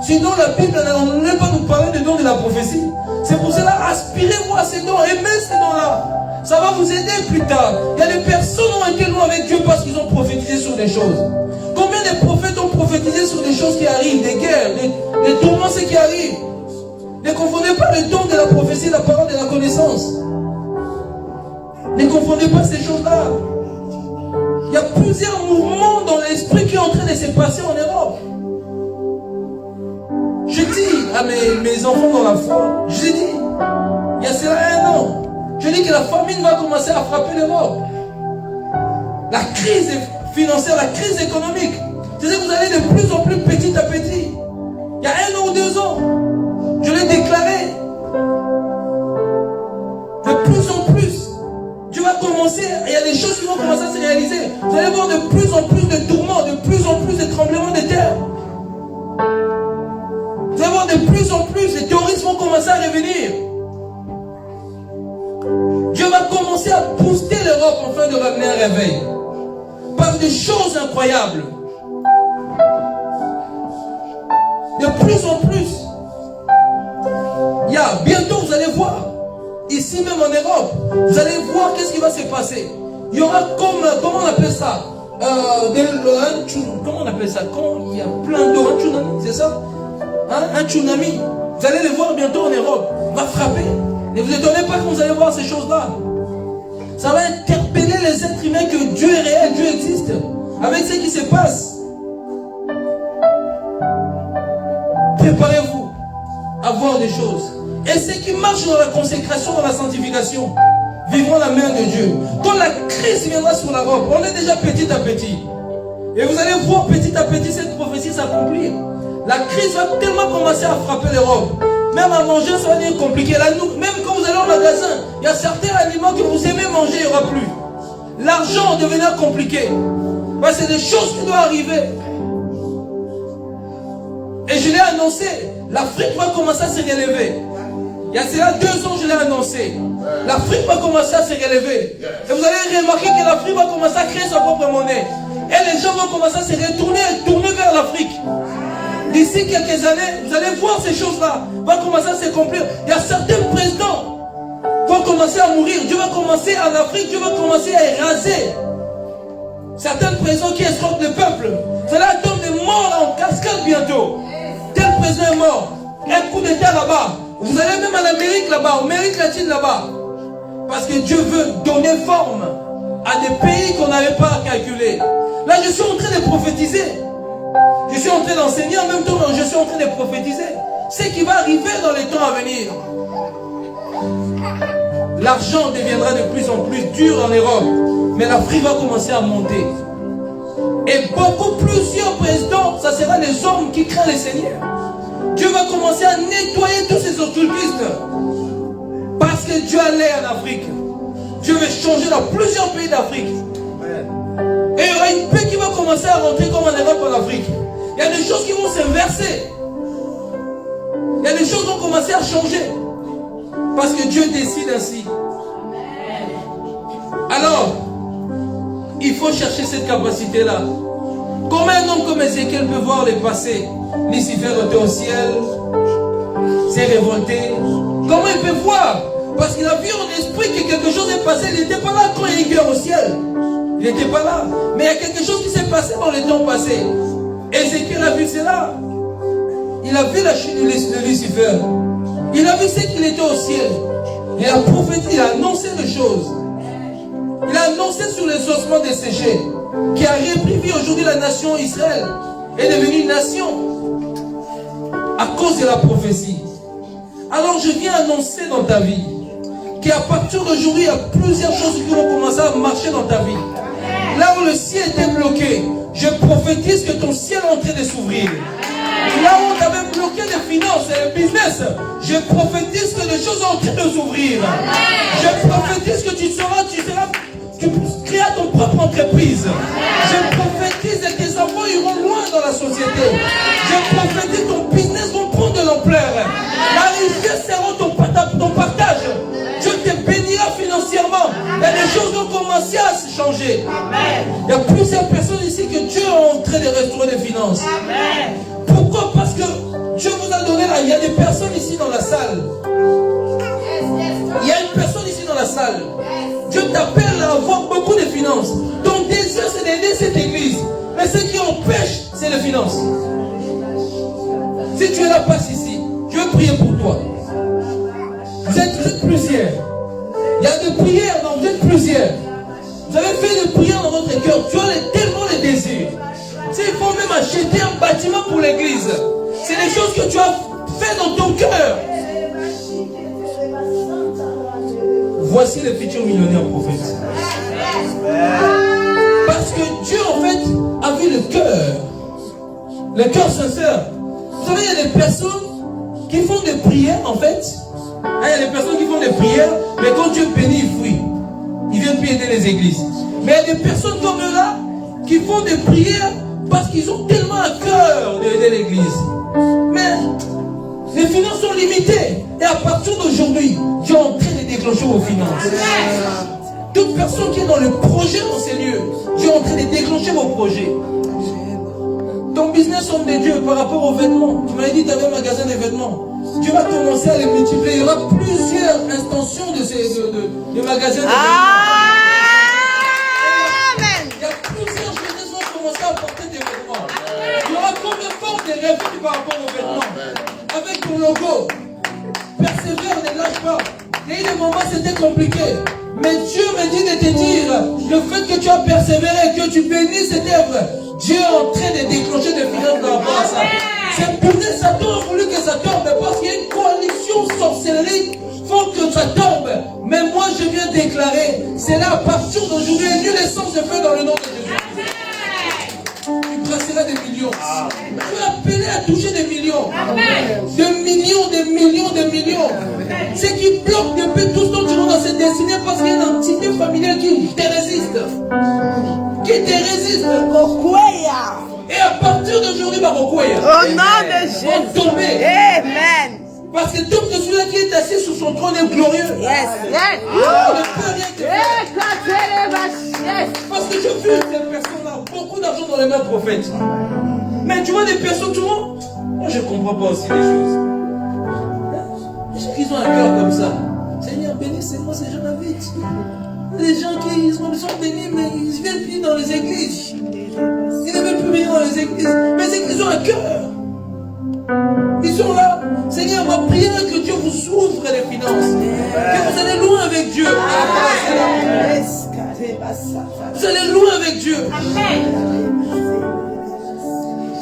Sinon la Bible ne va pas nous parler du don de la prophétie. C'est pour cela, aspirez-vous à ces dons, aimez ces dons-là. Ça va vous aider plus tard. Il y a des personnes qui ont été loin avec Dieu parce qu'ils ont prophétisé sur des choses. Combien de prophètes ont prophétisé sur des choses qui arrivent, des guerres, des tourments qui arrivent? Ne confondez pas le don de la prophétie, la parole de la connaissance. Ne confondez pas ces choses-là. Il y a plusieurs mouvements dans l'esprit qui sont en train de se passer en Europe. Je dis à mes enfants dans la foi, je dis, il y a cela 1 an, je dis que la famine va commencer à frapper l'Europe. La crise financière, la crise économique. C'est-à-dire que vous allez de plus en plus petit à petit. Il y a 1 an ou 2 ans, je l'ai déclaré. De plus en plus, Dieu va commencer, il y a des choses qui vont commencer à se réaliser. Vous allez voir de plus en plus de tourments, de plus en plus de tremblements de terre. Vous allez voir de plus en plus, les terroristes vont commencer à revenir. Dieu va commencer à booster l'Europe afin de ramener un réveil. Par des choses incroyables. De plus en plus. Bientôt vous allez voir. Ici même en Europe, vous allez voir qu'est-ce qui va se passer. Il y aura comme, comment on appelle ça, comment on appelle ça, quand il y a plein d'eau, un tsunami, c'est ça, hein? Un tsunami. Vous allez le voir bientôt en Europe, va frapper. Ne vous étonnez pas quand vous allez voir ces choses-là. Ça va interpeller les êtres humains que Dieu est réel, Dieu existe. Avec ce qui se passe. Préparez-vous à voir des choses. Et ceux qui marchent dans la consécration, dans la sanctification, vivront la main de Dieu. Quand la crise viendra sur l'Europe, on est déjà petit à petit. Et vous allez voir petit à petit cette prophétie s'accomplir. La crise va tellement commencer à frapper l'Europe. Même à manger, ça va devenir compliqué. Même quand vous allez au magasin, il y a certains aliments que vous aimez manger, il n'y aura plus. L'argent devenir compliqué. Parce que c'est des choses qui doivent arriver. Et je l'ai annoncé, l'Afrique va commencer à se relever. Il y a cela 2 ans, je l'ai annoncé. L'Afrique va commencer à se relever. Et vous allez remarquer que l'Afrique va commencer à créer sa propre monnaie. Et les gens vont commencer à se tourner vers l'Afrique. D'ici quelques années, vous allez voir ces choses-là. Va commencer à s'accomplir. Il y a certains présidents qui vont commencer à mourir. Dieu va commencer en Afrique, Dieu va commencer à éraser certains présidents qui escroquent le peuple. Vous allez attendre des morts en cascade bientôt. Tel président est mort. Un coup d'état là-bas. Vous allez même en Amérique là-bas, en Amérique latine là-bas. Parce que Dieu veut donner forme à des pays qu'on n'avait pas calculés. Là, je suis en train de prophétiser. Je suis en train d'enseigner, en même temps, je suis en train de prophétiser. Ce qui va arriver dans les temps à venir. L'argent deviendra de plus en plus dur en Europe. Mais l'Afrique va commencer à monter. Et plusieurs présidents, ça sera les hommes qui craignent le Seigneur. Dieu va commencer à nettoyer tous ces occultistes. Parce que Dieu allait en Afrique. Dieu veut changer dans plusieurs pays d'Afrique. Et il y aura une paix qui va commencer à rentrer comme en Europe en Afrique. Il y a des choses qui vont s'inverser. Il y a des choses qui vont commencer à changer. Parce que Dieu décide ainsi. Alors, il faut chercher cette capacité-là. Comment un homme comme Ézéchiel peut voir le passé? Lucifer était au ciel, s'est révolté. Comment il peut voir? Parce qu'il a vu en esprit que quelque chose est passé. Il n'était pas là quand il y a une guerre au ciel. Il n'était pas là. Mais il y a quelque chose qui s'est passé dans les temps passés. Ézéchiel a vu cela. Il a vu la chute de Lucifer. Il a vu ce qu'il était au ciel. Il a prophétisé, il a annoncé des choses. Il a annoncé sur les ossements desséchés qui a repris vie aujourd'hui. La nation Israël est devenue une nation à cause de la prophétie. Alors je viens annoncer dans ta vie qu'à partir d'aujourd'hui, il y a plusieurs choses qui vont commencer à marcher dans ta vie. Là où le ciel était bloqué, je prophétise que ton ciel est en train de s'ouvrir. Là où on t'avait bloqué les finances et le business, je prophétise que les choses sont en train de s'ouvrir. Je prophétise que tu créeras ton propre entreprise. Je prophétise que tes enfants iront loin dans la société. Je prophétise que ton business va prendre de l'ampleur. La richesse sera ton partage. Dieu te bénira financièrement. Il y a des choses qui ont commencé à se changer. Il y a plusieurs personnes ici que Dieu est en train de restaurer les finances. Pourquoi? Parce que Dieu vous a donné là. Il y a des personnes ici dans la salle. Il y a une personne ici dans la salle. Dieu t'appelle à avoir beaucoup de finances. Ton désir, c'est d'aider cette église. Mais ce qui empêche, c'est les finances. Si tu es là, passe ici. Je veux prier pour toi. Vous êtes plusieurs. Il y a des prières, non, vous êtes plusieurs. Vous avez fait des prières dans votre cœur. Tu as tellement de désirs. Il faut même acheter un bâtiment pour l'église. C'est des choses que tu as fait dans ton cœur. Voici le futur millionnaire prophète. Parce que Dieu en fait a vu le cœur sincère. Vous savez, il y a des personnes qui font des prières en fait. Il y a des personnes qui font des prières, mais quand Dieu bénit, ils fuient. Ils viennent plus aider les églises. Mais il y a des personnes comme eux-là qui font des prières parce qu'ils ont tellement à cœur d'aider l'église. Mais les finances sont limitées. Et à partir d'aujourd'hui, Dieu est en train de déclencher vos finances. Toute personne qui est dans le projet dans ces lieux, Dieu est en train de déclencher vos projets. Ton business, homme de Dieu, par rapport aux vêtements. Tu m'avais dit que tu avais un magasin de vêtements. Dieu va commencer à les multiplier. Il y aura plusieurs extensions de magasins de vêtements. Il y a plusieurs jeunesses qui vont commencer à porter des vêtements. Il y aura combien de force des revenus par rapport aux vêtements. Avec ton logo. Persévère, ne lâche pas. Il y a eu des moments c'était compliqué. Mais Dieu me dit de te dire, le fait que tu as persévéré, que tu bénis cette œuvre, Dieu est en train de déclencher des finances par rapport à ça. C'est business, Satan a voulu que ça tombe parce qu'il y a une coalition sorcellerie faut que ça tombe. Mais moi je viens déclarer, c'est là à partir d'aujourd'hui, Dieu les sens se fait dans le nom de Jésus. Tu brasseras des millions. Tu es appelé à toucher des millions. Des millions, des millions, des millions. Ce qui bloque depuis tout ce temps tu es dans cette destinée parce qu'il y a une entité familiale qui te résiste. Qui te résiste. Et à partir d'aujourd'hui, Barokwaya. Au nom de Jésus. Vont tomber. Amen. Parce que tout celui-là qui est assis sur son trône est glorieux. Yes. On ne peut rien te faire. Parce que je vis ces personnes-là, beaucoup d'argent dans les mains prophètes. Mais tu vois des personnes, tout le monde, moi je ne comprends pas aussi les choses. Ils ont un cœur comme ça. Seigneur, bénissez-moi ces gens habitent. Les gens qui sont bénis, mais ils ne viennent plus dans les églises. Ils ne veulent plus venir dans les églises. Mais les églises ont un cœur. Ils sont là. Seigneur, ma prière est que Dieu vous ouvre les finances. Que vous allez loin avec Dieu. Vous allez loin avec Dieu.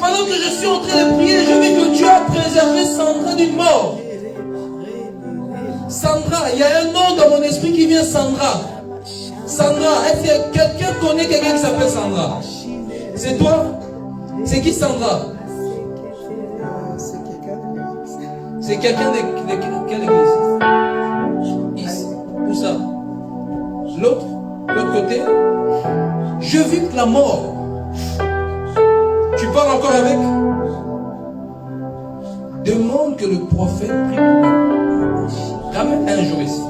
Pendant que je suis en train de prier, je vis que Dieu a préservé Sandra d'une mort. Sandra, il y a un nom dans mon esprit qui vient Sandra. Sandra, est-ce que quelqu'un connaît quelqu'un qui s'appelle Sandra? C'est toi? C'est qui Sandra? C'est quelqu'un de quelle église? Ici. Où ça? L'autre côté? Je vis la mort. Tu parles encore avec? Demande que le prophète prie pour moi. Ramène un jour ici.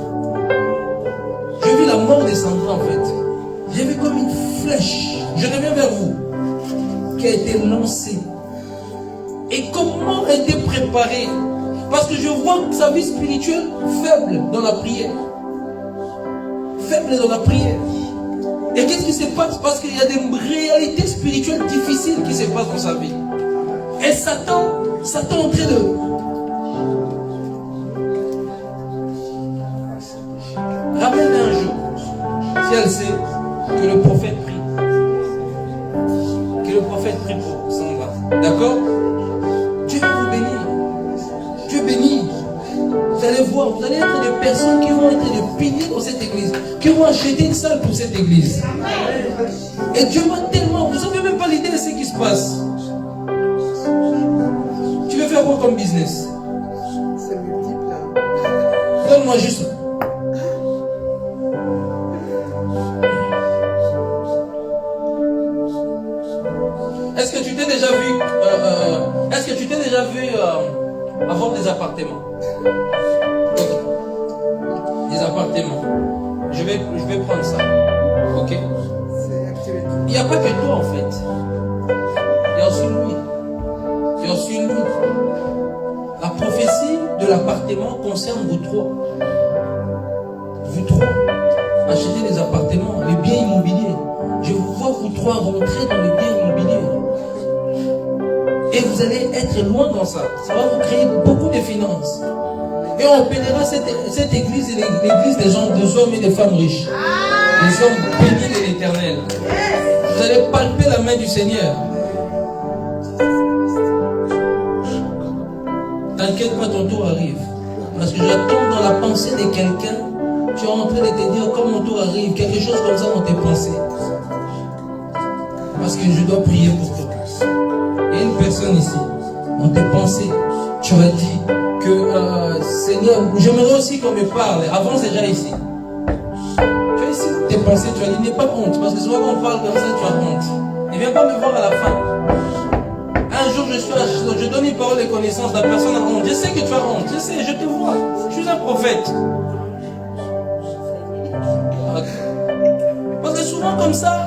Je vis la mort de Sandra en fait. J'ai vu comme une flèche. Je reviens vers vous. Qui a été lancée. Et comment elle était préparée? Parce que je vois sa vie spirituelle faible dans la prière. Faible dans la prière. Et qu'est-ce qui se passe? Parce qu'il y a des réalités spirituelles difficiles qui se passent dans sa vie. Et Satan en train de... Ramène un jour, si elle sait, que le prophète prie. Que le prophète prie pour Sandra. D'accord? Dieu va vous bénir. Dieu bénit. Vous allez voir, vous allez être des personnes qui vont être des piliers dans cette église, qui vont acheter une salle pour cette église. Et Dieu va tellement, vous n'avez même pas l'idée de ce qui se passe. Tu veux faire quoi comme business? C'est multiple. Donne-moi juste. Est-ce que tu t'es déjà vu, avoir des appartements? Des appartements. Je vais prendre ça. Ok? Il n'y a pas que toi en fait. Il y a aussi lui. Il y a aussi lui. La prophétie de l'appartement concerne vous trois. Vous trois. Achetez des appartements, les biens immobiliers. Je vous vois vous trois rentrer dans les biens immobiliers. Et vous allez être loin dans ça. Ça va vous créer beaucoup de finances. Et on appellera cette église l'église des gens, des hommes et des femmes riches. Des hommes bénis de l'Éternel. Vous allez palper la main du Seigneur. T'inquiète pas, ton tour arrive. Parce que j'attends dans la pensée de quelqu'un. Tu es en train de te dire, comme mon tour arrive, quelque chose comme ça dans tes pensées. Parce que je dois prier pour toi. Il y a une personne ici, dans tes pensées, tu as dit que Seigneur, j'aimerais aussi qu'on me parle. Avance déjà ici. Tu as ici tes pensées, tu as dit, n'aie pas honte. Parce que souvent quand on parle comme ça, tu as honte. Ne viens pas me voir à la fin. Un jour, je donne une parole de connaissance, la personne a honte. Je sais que tu as honte, je sais, je te vois. Je suis un prophète. Parce que souvent comme ça,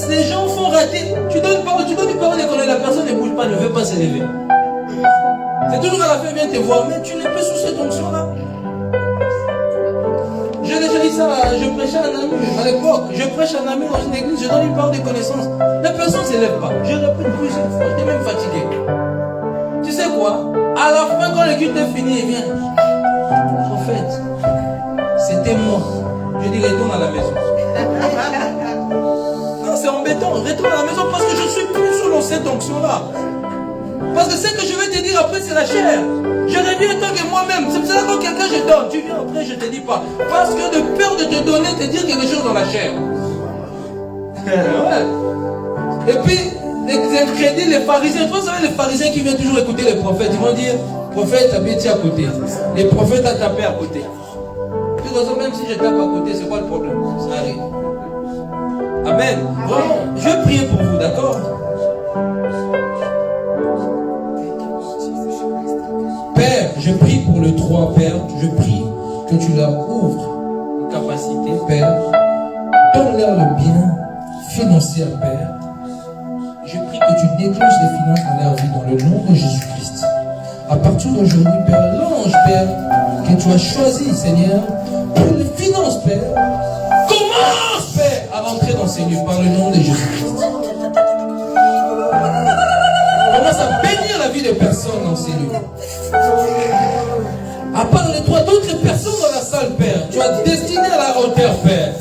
les gens font rater. Tu donnes une parole de connaissance, la personne ne bouge pas, ne veut pas se lever. C'est toujours à la fin, vient te voir, mais tu n'es plus sous cette onction-là. J'ai déjà dit ça, je prêchais à un ami à l'époque. Je prêche à un ami dans une église, je donne une parole de connaissance. La personne ne se lève pas. Je répète plusieurs fois, j'étais même fatigué. Tu sais quoi? À la fin, quand le culte est fini, il vient. En fait, c'était moi. Je dis, retourne à la maison. Non, c'est embêtant. Retourne à la maison parce que je suis plus sous cette onction-là. Parce que ce que je vais te dire après, c'est la chair. Je reviens tant que moi-même. C'est pour ça que quand quelqu'un je donne, tu viens après, je ne te dis pas. Parce que de peur de te donner, te dire quelque chose dans la chair. Ouais. Et puis, les incrédules, les pharisiens, vous savez, les pharisiens qui viennent toujours écouter les prophètes, ils vont dire, prophète, t'as bien dit à côté. Les prophètes ont tapé à côté. Puis même si je tape à côté, c'est quoi le problème? Ça arrive. Amen. Vraiment, je vais prier pour vous, d'accord? Père, je prie pour le 3, Père, je prie que tu leur ouvres capacité. Père, donne-leur le bien financier, Père. Je prie que tu déclenches les finances dans leur vie dans le nom de Jésus-Christ. À partir d'aujourd'hui, Père, l'ange, Père, que tu as choisi, Seigneur, pour les finances, Père, commence, Père, à rentrer dans ces lieux par le nom de Jésus-Christ. Commence à bénir la vie des personnes dans ces lieux. À part de toi, d'autres personnes dans la salle, Père, tu as destiné à la hauteur, Père.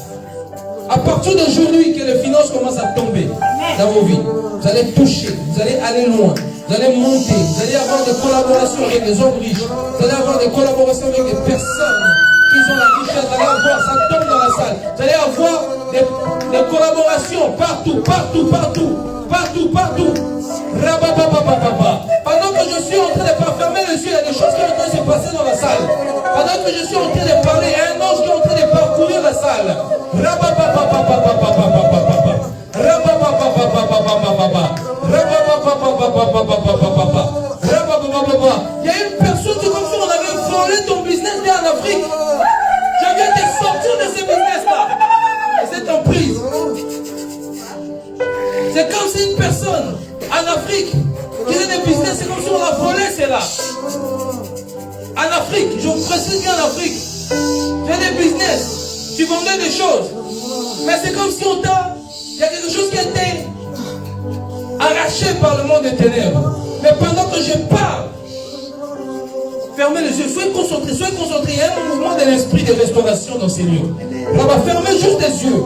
À partir d'aujourd'hui, que les finances commencent à tomber dans vos vies. Vous allez toucher, vous allez aller loin, vous allez monter, vous allez avoir des collaborations avec des hommes riches, vous allez avoir des collaborations avec des personnes qui ont la richesse, vous allez avoir, ça tombe dans la salle, vous allez avoir des collaborations partout, partout, partout, partout, partout. Pendant que je suis en train de fermer les yeux, il y a des choses qui sont en train de se passer dans la salle. Pendant que je suis en train de parler, il y a un ange qui est en train de parcourir la salle. Il y a une personne qui, comme si on avait volé ton business là en Afrique. Je viens de sortir de ce business-là. Et c'est en prise. C'est comme si une personne en Afrique qui a des business, c'est comme si on a volé cela. En Afrique, je précise bien en Afrique. J'ai des business, tu vendais des choses. Mais c'est comme si on t'a... Il y a quelque chose qui a été arraché par le monde des ténèbres. Mais pendant que je parle, fermez les yeux, soyez concentrés, il y a un mouvement de l'esprit de restauration dans ces lieux. Là-bas, fermez juste les yeux.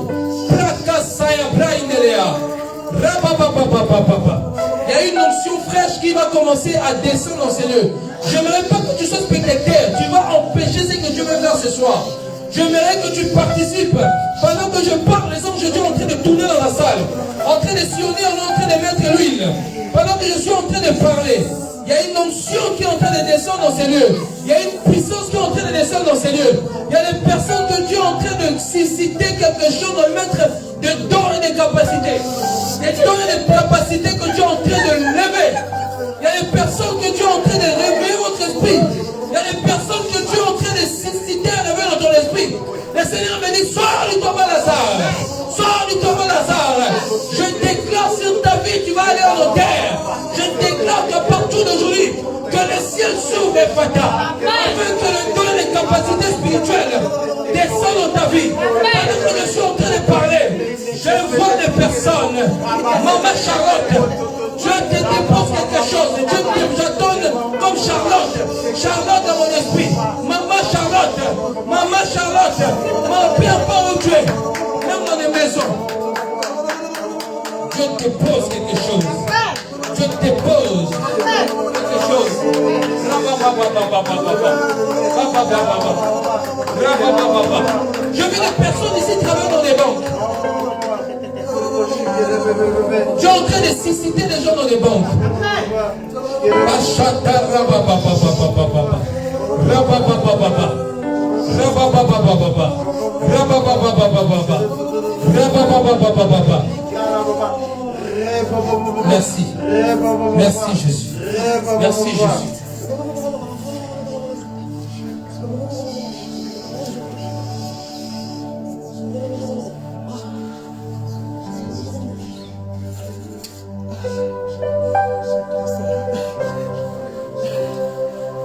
Il y a une onction fraîche qui va commencer à descendre dans ces lieux. J'aimerais pas que tu sois spectateur. Tu vas empêcher ce que Dieu veut faire ce soir. J'aimerais que tu participes. Pendant que je parle, les anges de Dieu sont en train de tourner dans la salle. En train de sillonner, on est en train de mettre l'huile. Pendant que je suis en train de parler, il y a une onction qui est en train de descendre dans ces lieux. Il y a une puissance qui est en train de descendre dans ces lieux. Il y a des personnes que Dieu est en train de susciter quelque chose, de mettre des dons et des capacités. Des dons et des capacités que Dieu est en train de lever. Il y a des personnes que Dieu est en train de réveiller votre esprit. Il y a des personnes que Dieu est en train de susciter à réveiller dans ton esprit. Le Seigneur me dit, sors du tombeau Lazare. Sors du tombeau Lazare. Je déclare sur ta vie, tu vas aller en terre. Je déclare qu'à partir d'aujourd'hui, que le ciel s'ouvre et fata. Afin que le don et les capacités spirituelles descendent dans ta vie. Pendant que je suis en train de parler, je vois des personnes. Maman Charlotte, je te dépose quelque chose. Je donne comme Charlotte. Charlotte dans mon esprit. Maman Charlotte. Maman Charlotte. Mon père pas où tu es. Même dans les maisons. Je te pose quelque chose. Je te dépose quelque chose. Je veux des personnes ici travailler dans des banques. Tu es en train de susciter des gens dans les banques. Merci. Merci Jésus. Merci Jésus.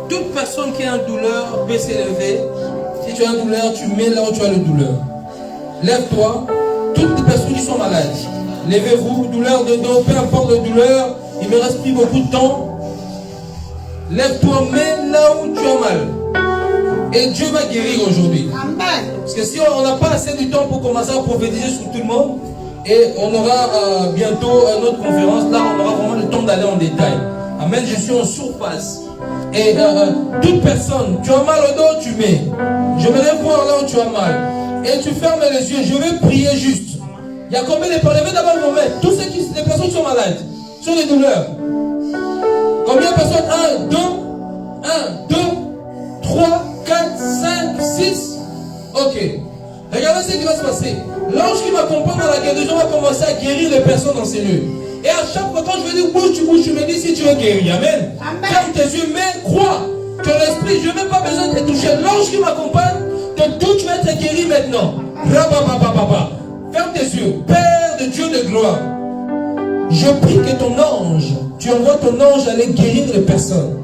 Toute personne qui a une douleur peut s'élever. Si tu as une douleur, tu mets là où tu as une douleur. Lève-toi. Toutes les personnes qui sont malades, levez-vous. Douleur de dos, peu importe la douleur, il me reste plus beaucoup de temps. Lève-toi, mets là où tu as mal. Et Dieu va guérir aujourd'hui. Parce que si on n'a pas assez de temps pour commencer à prophétiser sur tout le monde, et on aura bientôt une autre conférence, là on aura vraiment le temps d'aller en détail. Amen, je suis en surface. Et toute personne, tu as mal au dos, tu mets. Je vais voir là où tu as mal. Et tu fermes les yeux, je vais prier juste. Il y a combien de personnes? Levez d'abord vos mains. Tous ceux qui, les personnes qui sont malades, sur les douleurs. Combien de personnes? 1, 2, 3, 4, 5, 6. Ok. Regardez ce qui va se passer. L'ange qui m'accompagne dans la guérison va commencer à guérir les personnes dans ces lieux. Et à chaque fois quand je vais dire bouge, tu me dis si tu veux guérir. Amen. Ferme tes yeux, mais crois que l'esprit Saint-Esprit, je n'ai même pas besoin de te toucher. L'ange qui m'accompagne, te touche, va être guéri maintenant. Rabababababa. Ferme tes yeux. Père de Dieu de gloire, je prie que ton ange, tu envoies ton ange aller guérir les personnes.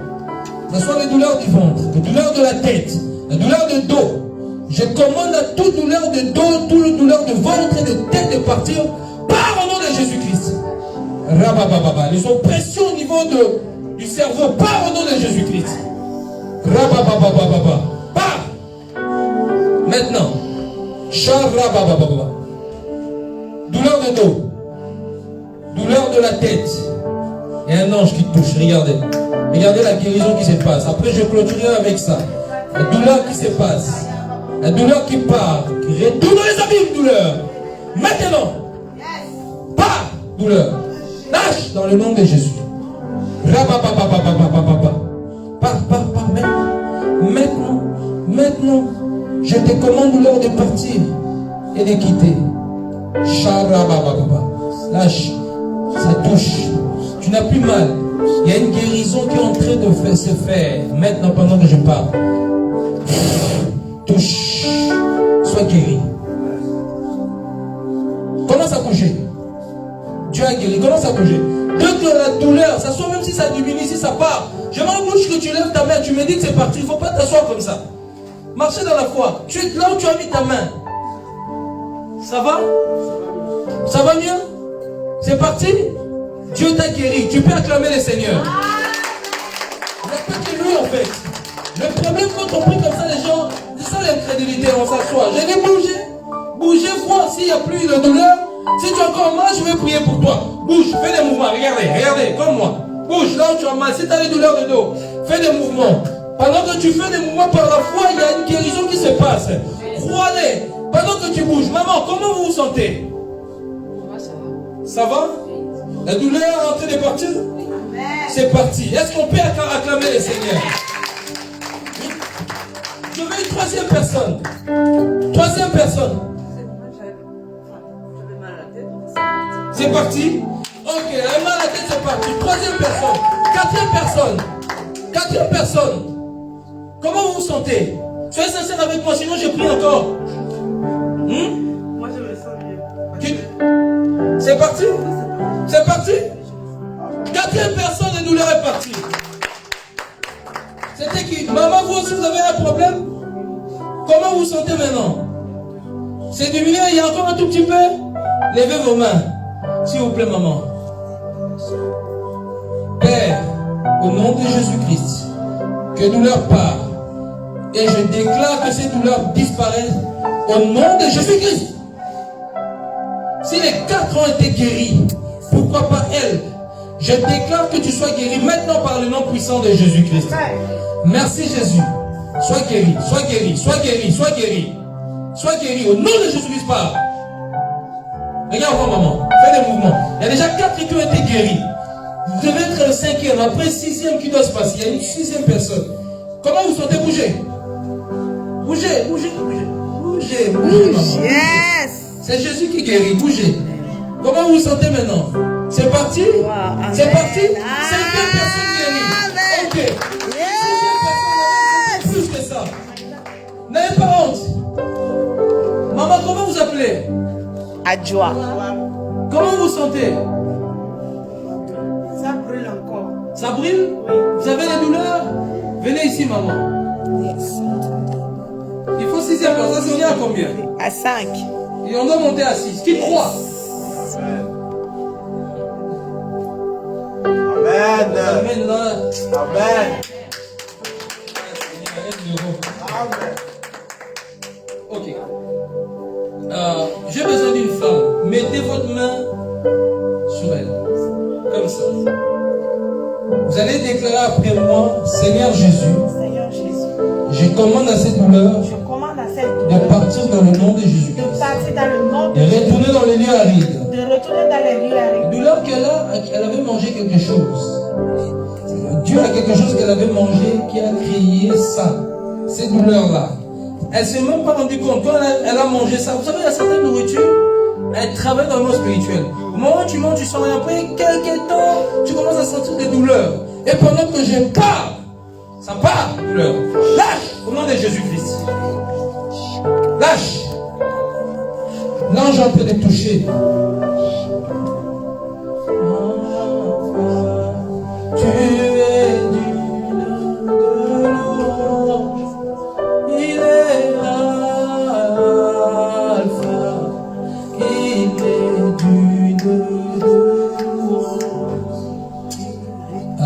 Que ce soit les douleurs du ventre, les douleurs de la tête, les douleurs de dos. Je commande à toute douleur de dos, toute douleur de ventre et de tête de partir par au nom de Jésus-Christ. Rababababa. Les oppressions au niveau du cerveau, par au nom de Jésus-Christ. Rabababababa. Par. Maintenant. Charababababa. Douleur de dos. Douleur de la tête. Il y a un ange qui touche. Regardez. Regardez la guérison qui se passe. Après, je clôturerai avec ça. La douleur qui se passe. La douleur qui part. Qui retourne dans les abîmes, douleur. Maintenant. Pas douleur. Lâche dans le nom de Jésus. Par. Maintenant. Je te commande, douleur, de partir et de quitter. Lâche. Ça touche. Tu n'as plus mal. Il y a une guérison qui est en train de se faire. Maintenant, pendant que je parle. Touche. Sois guéri. Commence à bouger. Dieu a guéri. Commence à bouger. Dès que la douleur, ça soit même si ça diminue, si ça part. Je m'embauche que tu lèves ta main. Tu me dis que c'est parti. Il ne faut pas t'asseoir comme ça. Marchez dans la foi. Tu es là où tu as mis ta main. Ça va? Ça va mieux? C'est parti? Dieu t'a guéri. Tu peux acclamer le Seigneur. Il n'y a pas que lui en fait. Le problème quand on prie comme ça, les gens, c'est ça l'incrédulité, on s'assoit. Je vais bouger. Bougez, voir s'il n'y a plus de douleur. Si tu as encore mal, je vais prier pour toi. Bouge, fais des mouvements. Regardez, comme moi. Bouge là où tu as mal. Si tu as des douleurs de dos, fais des mouvements. Pendant que tu fais des mouvements par la foi, il y a une guérison qui se passe. Crois-les. Pendant que tu bouges, maman, comment vous vous sentez? Ça va? La douleur est en train de partir? C'est parti. Est-ce qu'on peut acclamer le Seigneur? Je veux une troisième personne. Troisième personne. C'est parti? Ok, elle a mal à la tête, c'est parti. Troisième personne. Quatrième personne. Comment vous vous sentez? Soyez sincère avec moi, sinon je prie encore. Moi je me sens mieux. C'est parti? C'est parti? Quatrième personne de douleur est partie. C'était qui? Maman, vous aussi vous avez un problème? Comment vous vous sentez maintenant? C'est diminué, il y a encore un tout petit peu? Levez vos mains. S'il vous plaît, maman. Père, au nom de Jésus-Christ, que douleur part. Et je déclare que ces douleurs disparaissent au nom de Jésus-Christ. Si les 4 ont été guéris, pourquoi pas elle? Je déclare que tu sois guéri maintenant par le nom puissant de Jésus-Christ. Merci Jésus. Sois guéri, sois guéri, sois guéri, sois guéri. Sois guéri au nom de Jésus-Christ. Par. Regarde-moi maman, fais des mouvements. Il y a déjà 4 qui ont été guéris. Vous devez être le 5e, après 6e qui doit se passer. Il y a une 6e personne. Comment vous sentez? Bougez. Bougez. Yes. C'est Jésus qui guérit, bougez. Comment vous vous sentez maintenant? C'est parti? Wow, c'est parti? 5e personne guérie. Ok. Yes. Plus que ça. N'ayez pas honte. Maman, comment vous appelez? Adjoa. Comment vous vous sentez? Ça brûle encore. Ça brûle? Vous avez des douleurs? Venez ici, maman. Il faut 6e personne. Ça, on est à combien? À 5. Et on doit monter à 6. Qui croit? Amen. Amen. Là. Amen. Ok. J'ai besoin d'une femme. Mettez votre main sur elle. Comme ça. Vous allez déclarer après moi, Seigneur Jésus, Seigneur Jésus, je commande à cette douleur je commande à cette de douleur partir dans le nom de Jésus. de partir dans le nom De retourner dans les lieux arides. de retourner dans les lieux arides. La douleur qu'elle a, elle avait mangé quelque chose. Dieu a quelque chose qu'elle avait mangé qui a créé ça. Ces douleurs-là. Elle ne s'est même pas rendue compte. Quand elle a mangé ça, vous savez, il y a certaines nourritures, elles travaillent dans le monde spirituel. Au moment où tu manges, tu sens rien. Après quelques temps, tu commences à sentir des douleurs. Et pendant que je parle, Ça part, douleur. Lâche au nom de Jésus-Christ. Lâche. L'ange est en train de toucher. Tu es digne de louange. Il est Alpha. Il est digne de louange. Ah,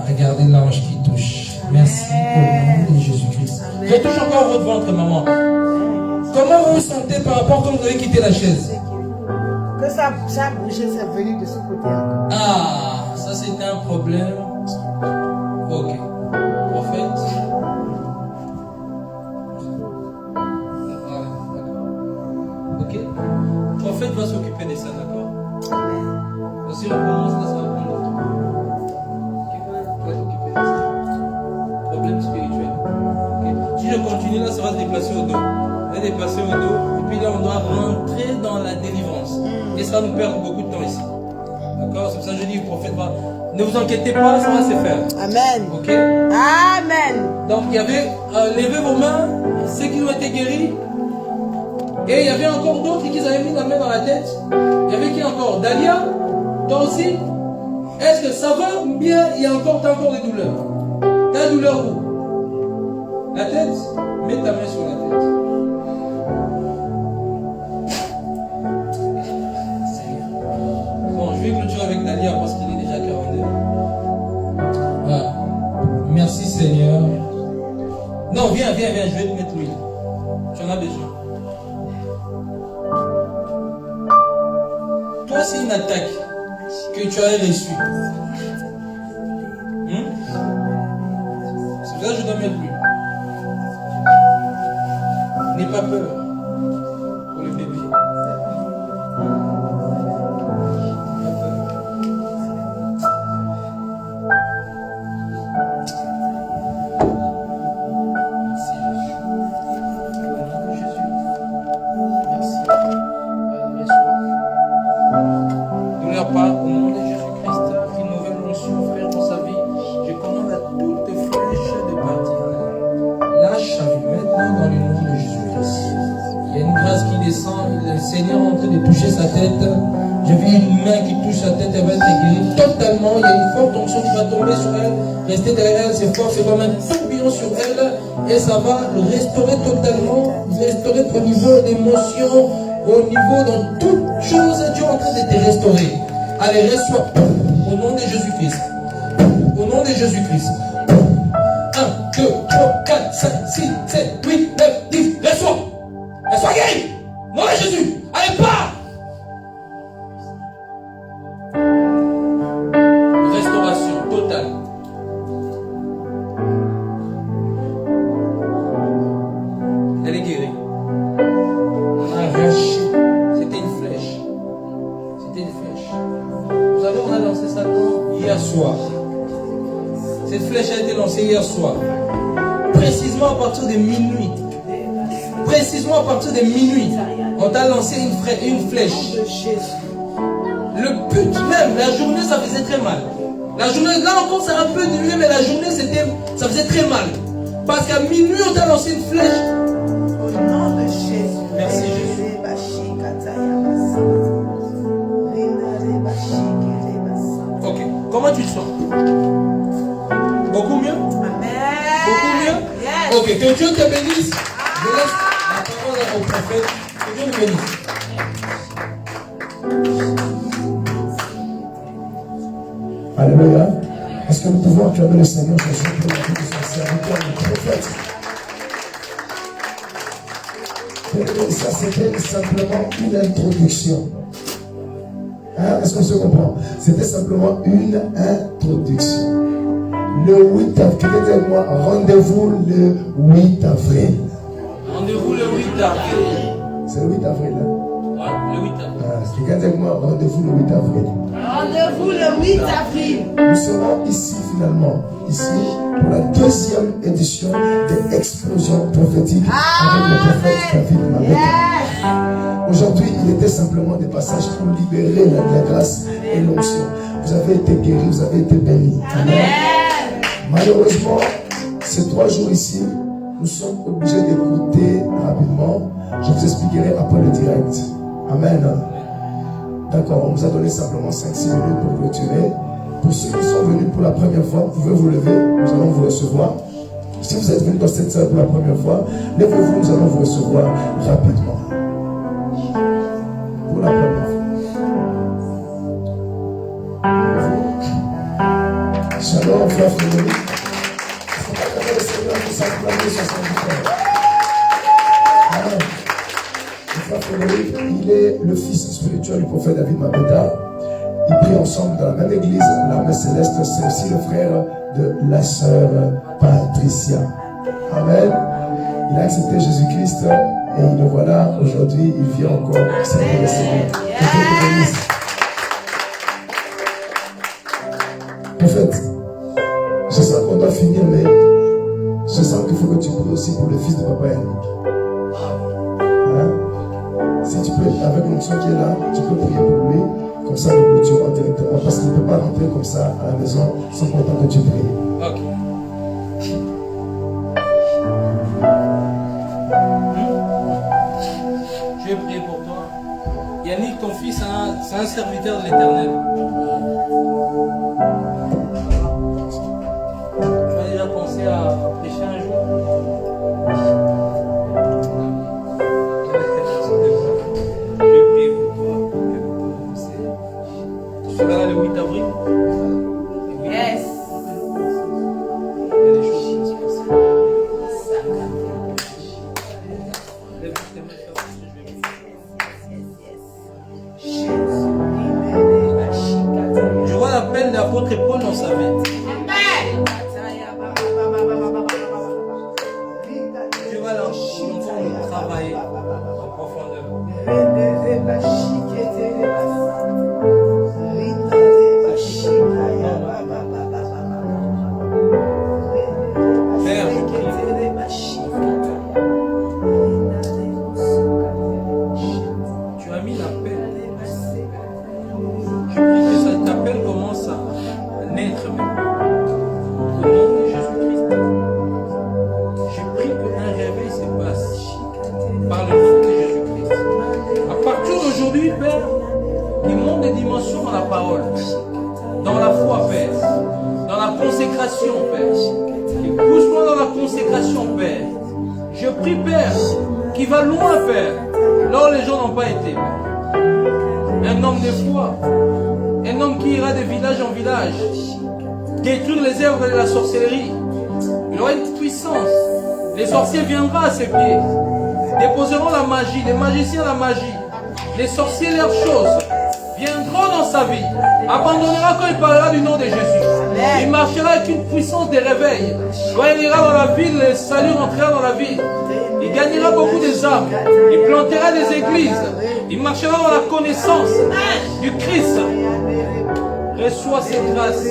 regardez l'ange qui touche. Merci au nom de Jésus-Christ. Je touche encore votre ventre, maman. Comment vous vous sentez par rapport quand vous avez quitté la chaise? Que ça a bougé, c'est venu de ce côté encore. Ah, ça c'était un problème. Ok. Prophète. Voilà, d'accord. Ok. Prophète va s'occuper de ça, d'accord? Si on commence, là, ça va prendre le temps. Ok. Va s'occuper de ça. Problème spirituel. Ok. Si je continue là, ça va se déplacer au dos. Ça va se déplacer au dos. Et puis là, on doit rentrer dans la délivrance. Et ça va nous perdre beaucoup de temps ici. D'accord? C'est pour ça que je dis au prophète, ne vous inquiétez pas, ça va se faire. Amen. Ok? Amen. Donc il y avait, levez vos mains, ceux qui ont été guéris. Et il y avait encore d'autres qui avaient mis la main dans la tête. Il y avait qui encore? Dalia? Toi aussi? Est-ce que ça va ou bien il y a encore des douleurs? Ta douleur où? La tête? Mets ta main sur la tête. Bon, je vais clôturer avec Dalia parce qu'il est déjà 42. Ah. Merci Seigneur. Non, viens, je vais te mettre l'huile. Tu en as besoin. Toi, c'est une attaque que tu as reçue. C'est pour ça que je dois mettre l'huile. N'aie pas peur pour le bébé. Rester derrière elle, c'est fort, c'est comme un tourbillon sur elle et ça va le restaurer totalement, restaurer ton niveau d'émotion, au niveau dans toute chose, Dieu est en train de te restaurer. Allez, reçois au nom de Jésus-Christ. Au nom de Jésus-Christ. 1, 2, 3, 4, 5, 6, 7, 8, 9, 10, reçois. Reçois guéri. Au nom de Jésus. Allez, pars. Restauration totale. Elle est guérie. Arrachée. C'était une flèche. C'était une flèche. Vous savez, on a lancé ça hier soir. Cette flèche a été lancée hier soir. Précisément à partir de minuit. Précisément à partir de minuit. On t'a lancé une flèche. Le but même, la journée, ça faisait très mal. La journée, là encore, ça a un peu diminué, mais la journée, ça faisait très mal. Parce qu'à minuit, on t'a lancé une flèche. Au nom de Jésus. Merci Jésus. Ok, comment tu te sens? Beaucoup mieux? Amen. Beaucoup mieux? Yes. Ok, que Dieu te bénisse. Je laisse la parole au prophète. Que Dieu te bénisse. Alléluia. Est-ce que nous pouvons acclamer le Seigneur Jésus pour la vie de son serviteur, le prophète? Et ça, c'était simplement une introduction. Hein? Est-ce qu'on se comprend? C'était simplement une introduction. Le 8 avril, quelqu'un dit avec moi, rendez-vous le 8 avril. Rendez-vous le 8 avril. C'est le 8 avril, hein? Ouais, le 8 avril. Quelqu'un dit avec moi, rendez-vous le 8 avril. Rendez-vous le 8 avril. Nous serons ici finalement, ici pour la deuxième édition des explosions prophétiques avec le prophète David Mabeka. Aujourd'hui, il était simplement des passages pour libérer la grâce et l'onction. Vous avez été guéris, vous avez été bénis. Amen. Malheureusement, Ces 3 jours ici, nous sommes obligés d'écouter rapidement. Je vous expliquerai après le direct. Amen. D'accord, on nous a donné simplement 5-6 minutes pour clôturer. Pour ceux qui sont venus pour la première fois, vous pouvez vous lever, nous allons vous recevoir. Si vous êtes venus dans cette salle pour la première fois, levez-vous, nous allons vous recevoir rapidement. Pour la première fois. Shalom, frère Frédéric. Le Seigneur nous a acclamé sur son frère. Amen. Le frère Frédéric, il est le fils spirituel du prophète David Mabeda. Ils prient ensemble dans la même église, l'armée céleste. C'est aussi le frère de la sœur Patricia. Amen. Il a accepté Jésus-Christ et le voilà aujourd'hui. Il vient encore servir le Seigneur. Prophète, je sens qu'on doit finir, mais je sens qu'il faut que tu pries aussi pour le fils de Papa Yannick. Hein? Si tu peux, avec l'onction qui est là, tu peux prier pour lui. Comme ça, nous clôturons directement. Parce qu'il ne peut pas rentrer comme ça à la maison sans pourtant que tu pries. Ok. Je vais prier pour toi. Yannick, ton fils, c'est un serviteur de l'Éternel. Tu as déjà pensé à prêcher un jour? Je vais prier pour toi. Tu seras là le 8 avril? Yes. Il y a des choses qui vont se passer. Lève tes mains, frère, parce que je vais prier. Je vois l'appel de l'apôtre Paul dans sa vie. Je vois l'enfant travailler en profondeur. Père, je prie. Tu as mis l'appel. Je prie que cet appel commence à naître maintenant. Au nom de Jésus-Christ. Je prie qu'un réveil se passe par le nom de Jésus-Christ. À partir d'aujourd'hui, Père, il monte des dimensions dans la parole, dans la foi, Père, dans la consécration, Père. Et pousse-moi dans la consécration, Père. Je prie, Père, qui va loin, Père, là où les gens n'ont pas été, Père. Un homme de foi, un homme qui ira de village en village, détruire les œuvres de la sorcellerie. Il aura une puissance. Les sorciers viendront à ses pieds, déposeront la magie, les magiciens la magie, les sorciers leurs choses, viendront dans sa vie, abandonnera quand il parlera du nom de Jésus. Il marchera avec une puissance de réveil. Quand il ira dans la ville, le salut rentrera dans la ville. Il gagnera beaucoup des âmes. Il plantera des églises. Il marchera dans la connaissance du Christ. Reçois cette grâce.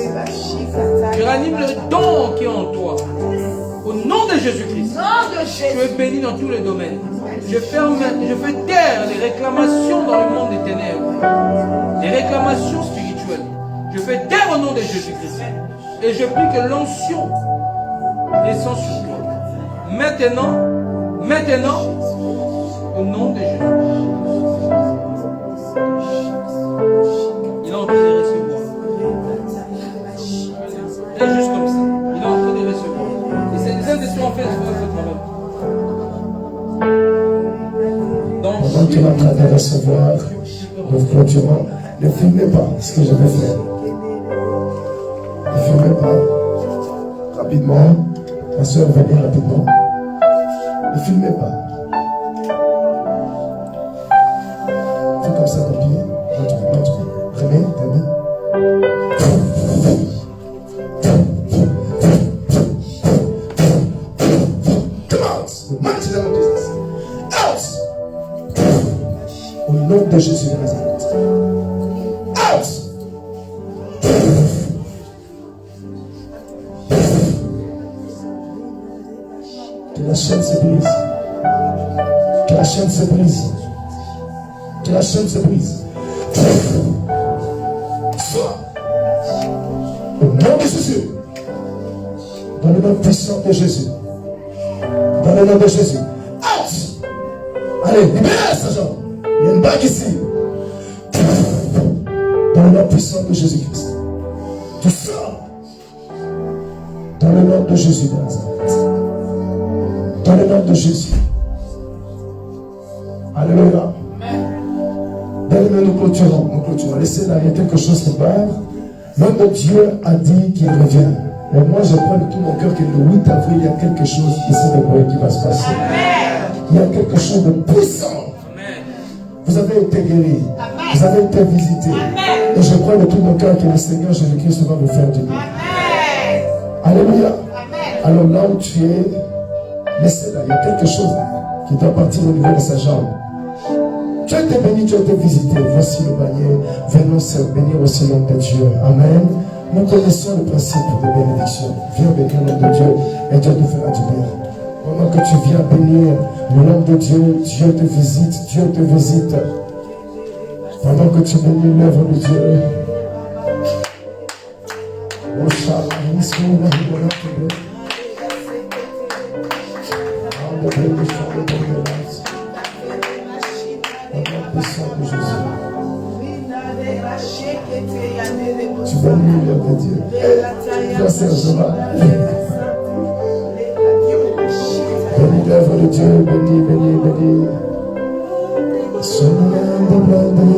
Je ranime le don qui est en toi. Au nom de Jésus-Christ. Tu es béni dans tous les domaines. Je fais taire les réclamations dans le monde des ténèbres. Les réclamations spirituelles. Je fais taire au nom de Jésus-Christ. Et je prie que l'onction descend sur toi. Maintenant, au nom de Jésus. Il est en train de recevoir. Il est juste comme ça. Il est en train de recevoir. Et c'est les Saint-Esprit en fait ce travail. Pendant qu'il est en train de recevoir, nous clôturons. Ne filmez pas ce que je vais faire. Ne filmez pas. Rapidement. Ma soeur, venez rapidement. Ne filmez pas. Fais comme ça, ton pied. L'autre pied. Remets. Come out. Mighty name of Jesus. Out. Au nom de Jésus de Nazareth. Out. Que la chaîne se brise. Que la chaîne se brise. Que la chaîne se brise. Au nom de Jésus. Dans le nom puissant de Jésus. Dans le nom de Jésus. Out! Allez, libère ça, Jean. Il y a une bague ici. Dans le nom puissant de Jésus-Christ. Tu sors. Dans le nom de Jésus de Nazareth. Dans le nom de Jésus. Alléluia. Dès nous clôturons. Laissez là, il y a quelque chose qui part. L'homme de Dieu a dit qu'il revient. Et moi, je crois de tout mon cœur que le 8 avril, il y a quelque chose ici de vrai qui va se passer. Il y a quelque chose de puissant. Vous avez été guéris. Vous avez été visités. Et je crois de tout mon cœur que le Seigneur Jésus-Christ va vous faire du bien. Alléluia. Alors là où tu es, laissez là. Il y a quelque chose qui doit partir au niveau de sa jambe. Tu as été béni, tu as été visité. Voici le panier. Venons se bénir aussi l'homme de Dieu. Amen. Nous connaissons le principe de bénédiction. Viens bénir l'homme de Dieu et Dieu te fera du bien. Pendant que tu viens bénir l'homme de Dieu, Dieu te visite, Dieu te visite. Pendant que tu bénis l'œuvre de Dieu. Oh, tu bénis l'œuvre de Dieu. Toi, Serge-Jean. Bénis l'œuvre de Dieu, bénis. Son nom de blindé,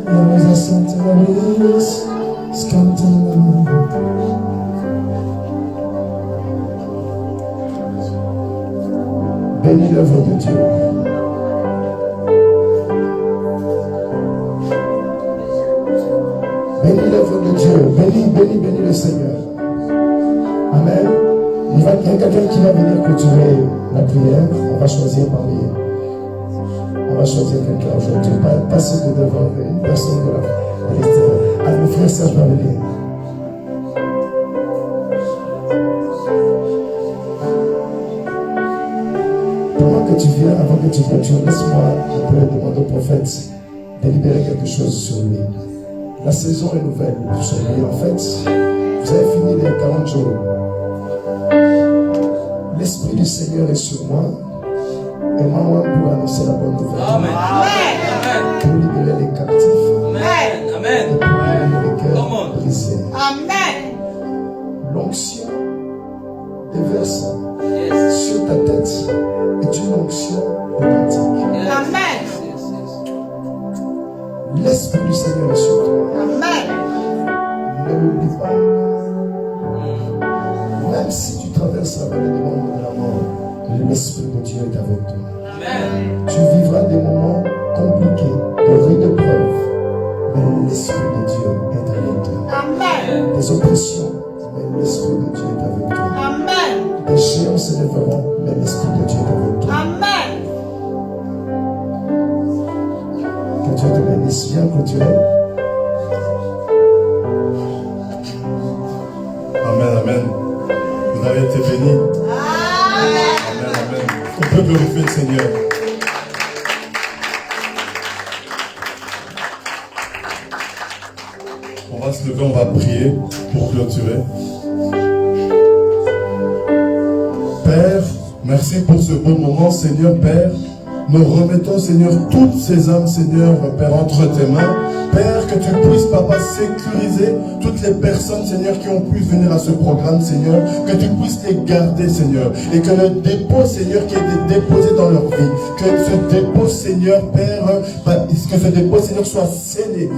nous a senti la luz, bénis l'œuvre de Dieu. Bénis l'œuvre de Dieu. Bénis le Seigneur. Amen. Il y a quelqu'un qui va venir clôturer la prière. On va choisir parmi eux. On va choisir quelqu'un aujourd'hui. Pas ceux de devant, mais une personne de l'extérieur. Allez, mon frère Serge va venir. Pendant que tu viens, avant que tu clôtures, laisse-moi un peu demander au prophète de libérer quelque chose sur lui. La saison est nouvelle sur lui. En fait, vous avez fini les 40 jours. L'Esprit du Seigneur est sur moi. Et moi, pour annoncer la bonne nouvelle. Amen. Pour libérer les captifs. Amen. Et pour libérer les cœurs brisés. Amen. L'onction déverse sur ta tête est une onction authentique. Amen. L'Esprit du Seigneur est sur toi. Amen. Ne l'oublie pas. Même si tu traverses la vallée de l'ombre de la mort, l'Esprit de Dieu est avec toi. Amen. Tu vivras des moments compliqués, de rudes épreuves, mais l'Esprit de Dieu est avec toi. Amen. Des oppressions, mais l'Esprit de Dieu est avec toi. Amen. Des géants s'élèveront, mais l'Esprit de Dieu est avec toi. Amen. Que Dieu te bénisse. Viens clôturer. Amen, amen. Vous avez été bénis. Amen, amen. On peut glorifier le Seigneur. On va se lever, on va prier pour clôturer. Père, merci pour ce beau moment, Seigneur, Père. Nous remettons, Seigneur, toutes ces âmes, Seigneur, Père, entre tes mains. Père, que tu puisses, Papa, sécuriser toutes les personnes, Seigneur, qui ont pu venir à ce programme, Seigneur. Que tu puisses les garder, Seigneur. Et que le dépôt, Seigneur, qui a été déposé dans leur vie, que ce dépôt, Seigneur, Père, que ce dépôt, Seigneur, soit scellé,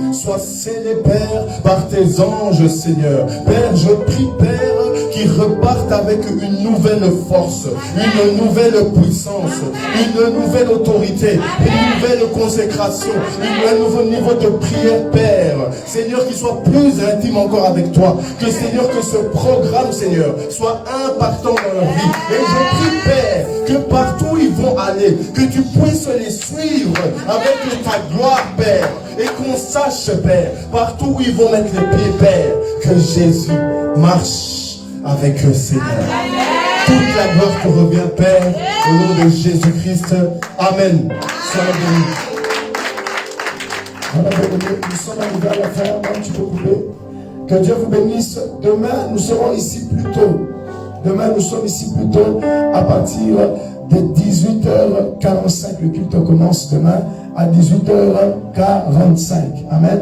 Père, par tes anges, Seigneur. Père, je prie, Père, qu'ils repartent avec une nouvelle force, une nouvelle puissance, une nouvelle autorité, une nouvelle consécration, un nouveau niveau de prière, Père. Seigneur, qu'il soit plus intime encore avec toi. Que, Seigneur, que ce programme, Seigneur, soit impactant dans leur vie. Et je prie, Père, que partout ils vont aller, que tu puisses les suivre avec ta gloire, Père. Et qu'on sache, Père, partout où ils vont mettre les pieds, Père, que Jésus marche avec eux, Seigneur. Toute la gloire te revient, Père, au nom de Jésus-Christ. Amen. Sois béni. Nous sommes arrivés à la fin, tu peux couper. Que Dieu vous bénisse. Demain, nous serons ici plus tôt. Demain, nous sommes ici plutôt à partir de 18h45. Le culte commence demain à 18h45. Amen.